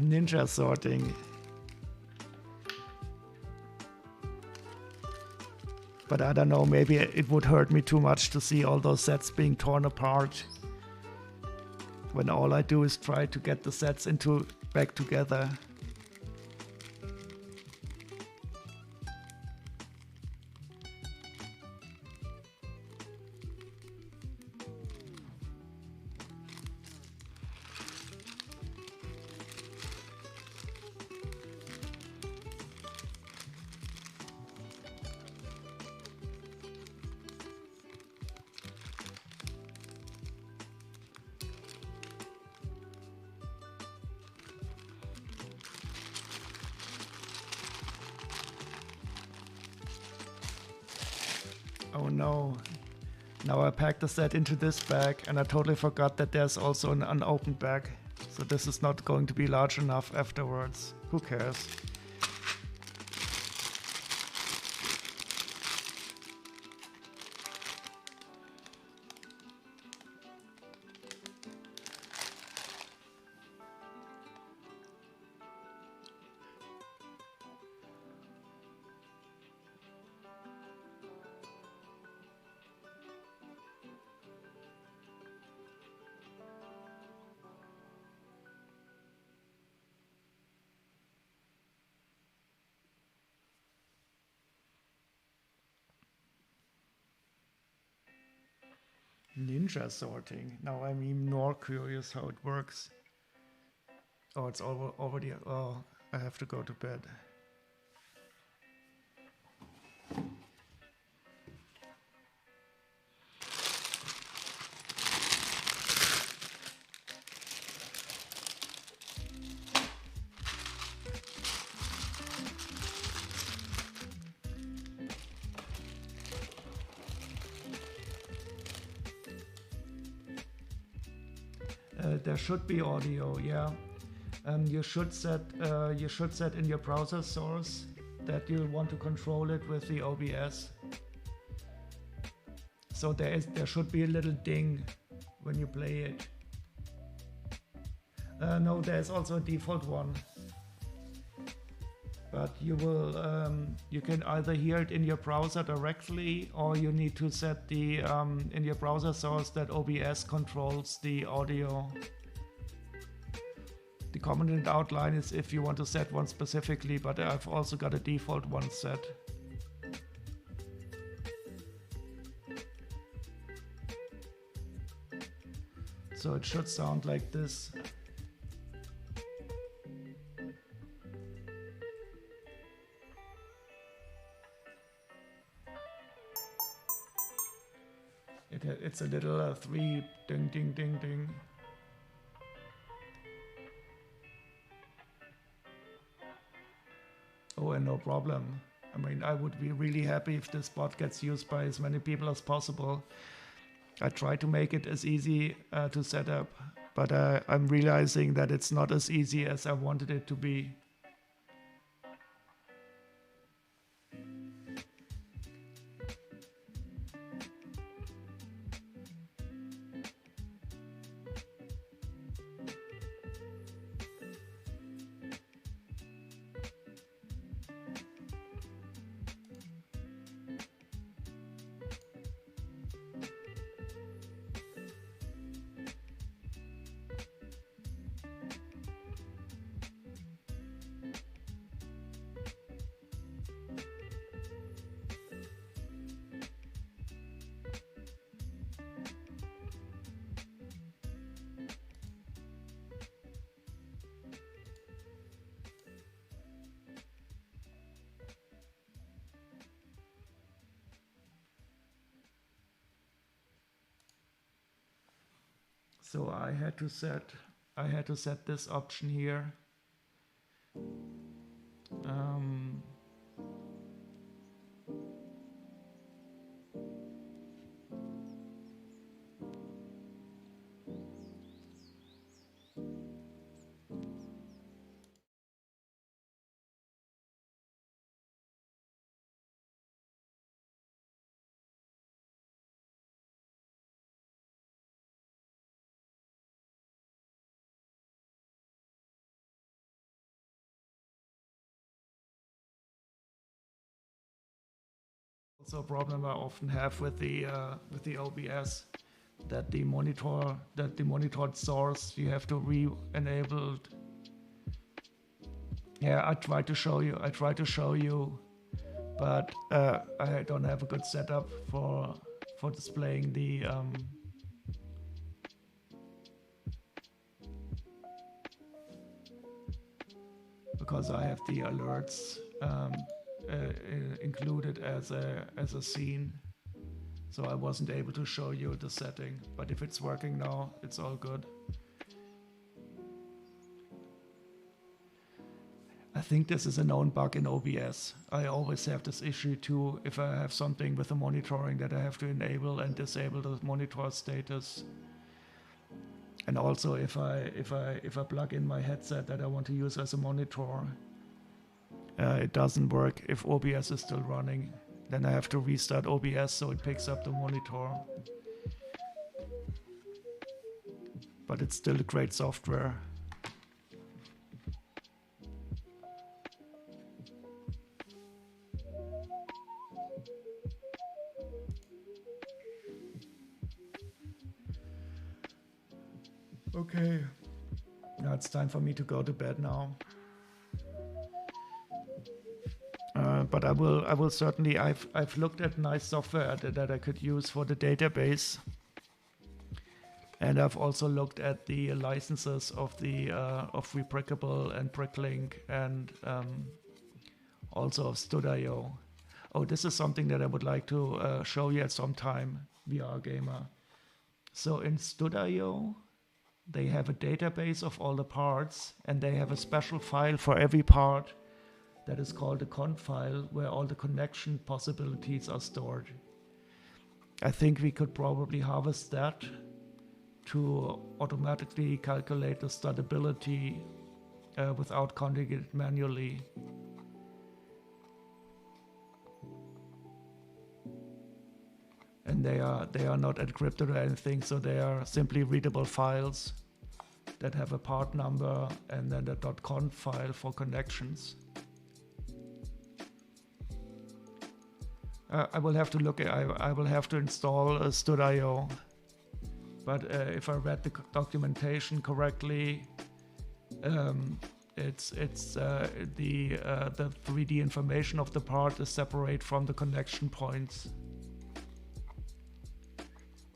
Ninja sorting. But I don't know, maybe it would hurt me too much to see all those sets being torn apart when all I do is try to get the sets back together. Oh no. Now I packed the set into this bag and I totally forgot that there's also an unopened bag. So this is not going to be large enough afterwards. Who cares? Ninja sorting. Now I'm even more curious how it works. Oh, it's already. Oh, I have to go to bed. There should be audio, yeah. You should set in your browser source that you want to control it with the OBS. So there should be a little ding when you play it. No, there's also a default one. But you can either hear it in your browser directly, or you need to set the in your browser source that OBS controls the audio. The commented outline is if you want to set one specifically, but I've also got a default one set. So it should sound like this. It's a little 3 ding ding ding ding. Oh, and no problem. I mean, I would be really happy if this bot gets used by as many people as possible. I try to make it as easy to set up, but I'm realizing that it's not as easy as I wanted it to be. So I had to set this option here. Also a problem I often have with the OBS, that the monitored source you have to re-enable. Yeah, I try to show you, but I don't have a good setup for displaying the because I have the alerts included as a scene, so I wasn't able to show you the setting. But if it's working now, it's all good. I think this is a known bug in OBS. I always have this issue too if I have something with the monitoring that I have to enable and disable the monitor status. And also if I plug in my headset that I want to use as a monitor, it doesn't work if OBS is still running. Then I have to restart OBS so it picks up the monitor. But it's still a great software. Okay, now it's time for me to go to bed now. But I will certainly. I've looked at nice software that I could use for the database, and I've also looked at the licenses of the of Rebrickable and Bricklink and also of Stud.io. Oh, this is something that I would like to show you at some time, VR Gamer. So in Stud.io, they have a database of all the parts, and they have a special file for every part that is called a conf file, where all the connection possibilities are stored. I think we could probably harvest that to automatically calculate the stability without counting it manually. And they are not encrypted or anything, so they are simply readable files that have a part number and then the .conf file for connections. I will have to look at, I will have to install Stud.io, but if I read the documentation correctly, it's the 3D information of the part is separate from the connection points.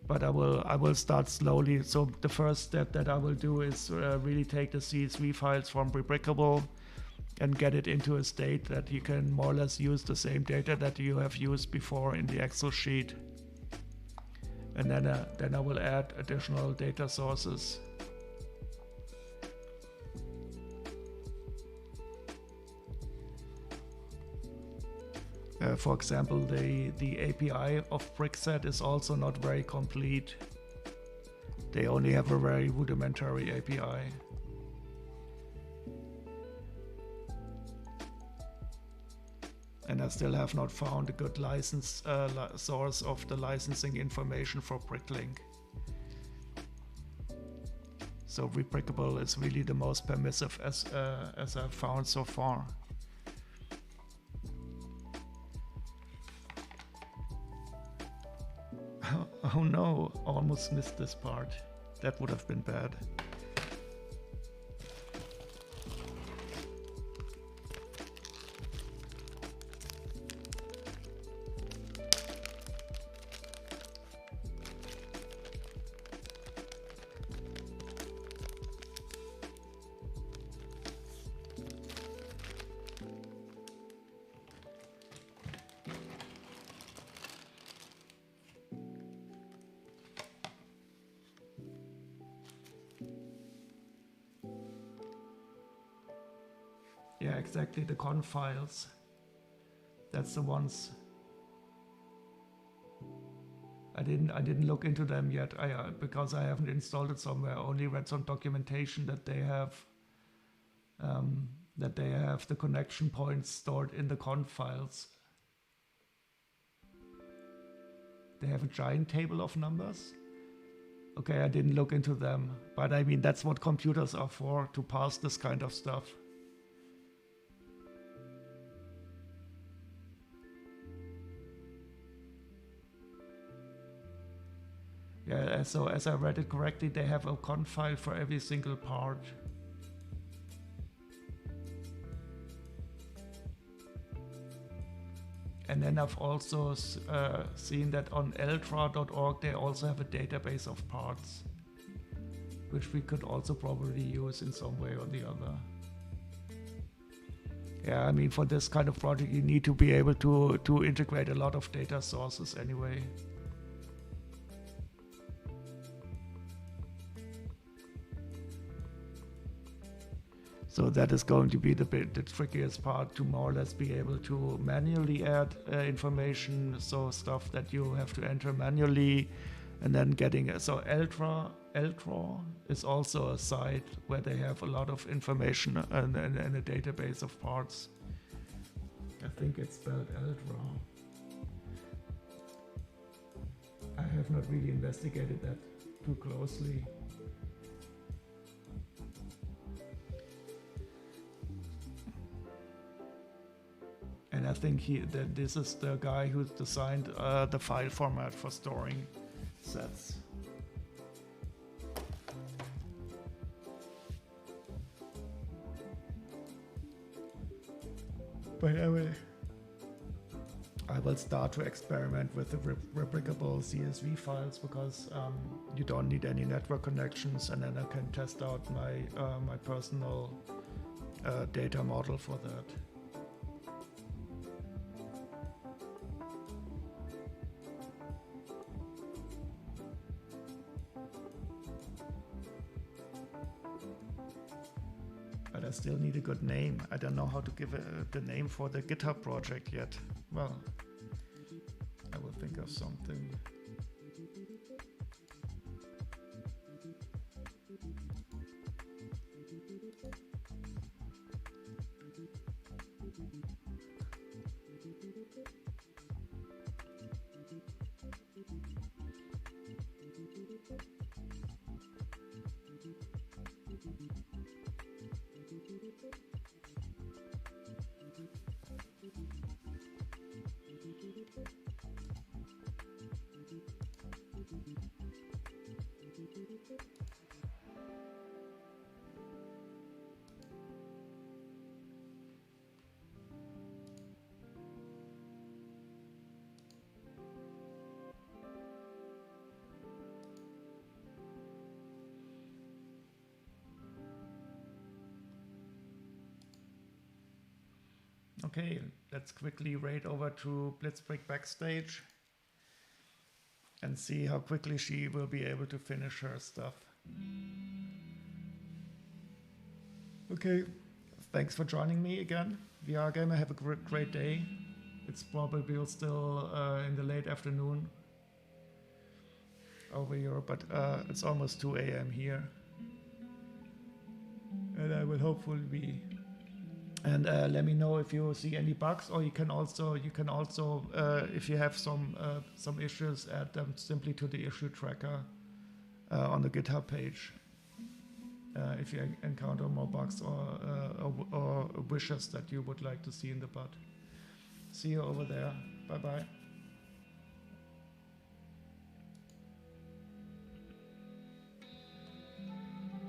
But I will start slowly. So the first step that I will do is really take the CSV files from Rebrickable and get it into a state that you can more or less use the same data that you have used before in the Excel sheet. And then I will add additional data sources. For example, the API of BrickSet is also not very complete. They only have a very rudimentary API. And I still have not found a good license source of the licensing information for Bricklink. So Rebrickable is really the most permissive as I've found so far. Oh no, almost missed this part. That would have been bad. Yeah, exactly, the conf files. That's the ones. I didn't look into them yet. Because I haven't installed it somewhere. I only read some documentation that they have the connection points stored in the conf files. They have a giant table of numbers. Okay, I didn't look into them, but I mean that's what computers are for, to parse this kind of stuff. Yeah, so as I read it correctly, they have a conf file for every single part. And then I've also seen that on eltra.org they also have a database of parts, which we could also probably use in some way or the other. Yeah, I mean, for this kind of project you need to be able to integrate a lot of data sources anyway. So that is going to be the trickiest part, to more or less be able to manually add information, so stuff that you have to enter manually, and then getting it. So Eltra is also a site where they have a lot of information and a database of parts. I think it's spelled Eltra. I have not really investigated that too closely. And I think that this is the guy who designed the file format for storing sets. But anyway, I will start to experiment with the replicable CSV files, because you don't need any network connections, and then I can test out my personal data model for that. But I still need a good name. I don't know how to give the name for the GitHub project yet. Well, I will think of something. Okay, let's quickly raid over to Blitzbrick Backstage and see how quickly she will be able to finish her stuff. Okay, thanks for joining me again. VR Gamer, have a great day. It's probably still in the late afternoon over here, but it's almost 2 a.m. here. And I will hopefully be. And let me know if you see any bugs, or you can also if you have some issues, add them simply to the issue tracker on the GitHub page. If you encounter more bugs or wishes that you would like to see in the bud. See you over there. Bye bye.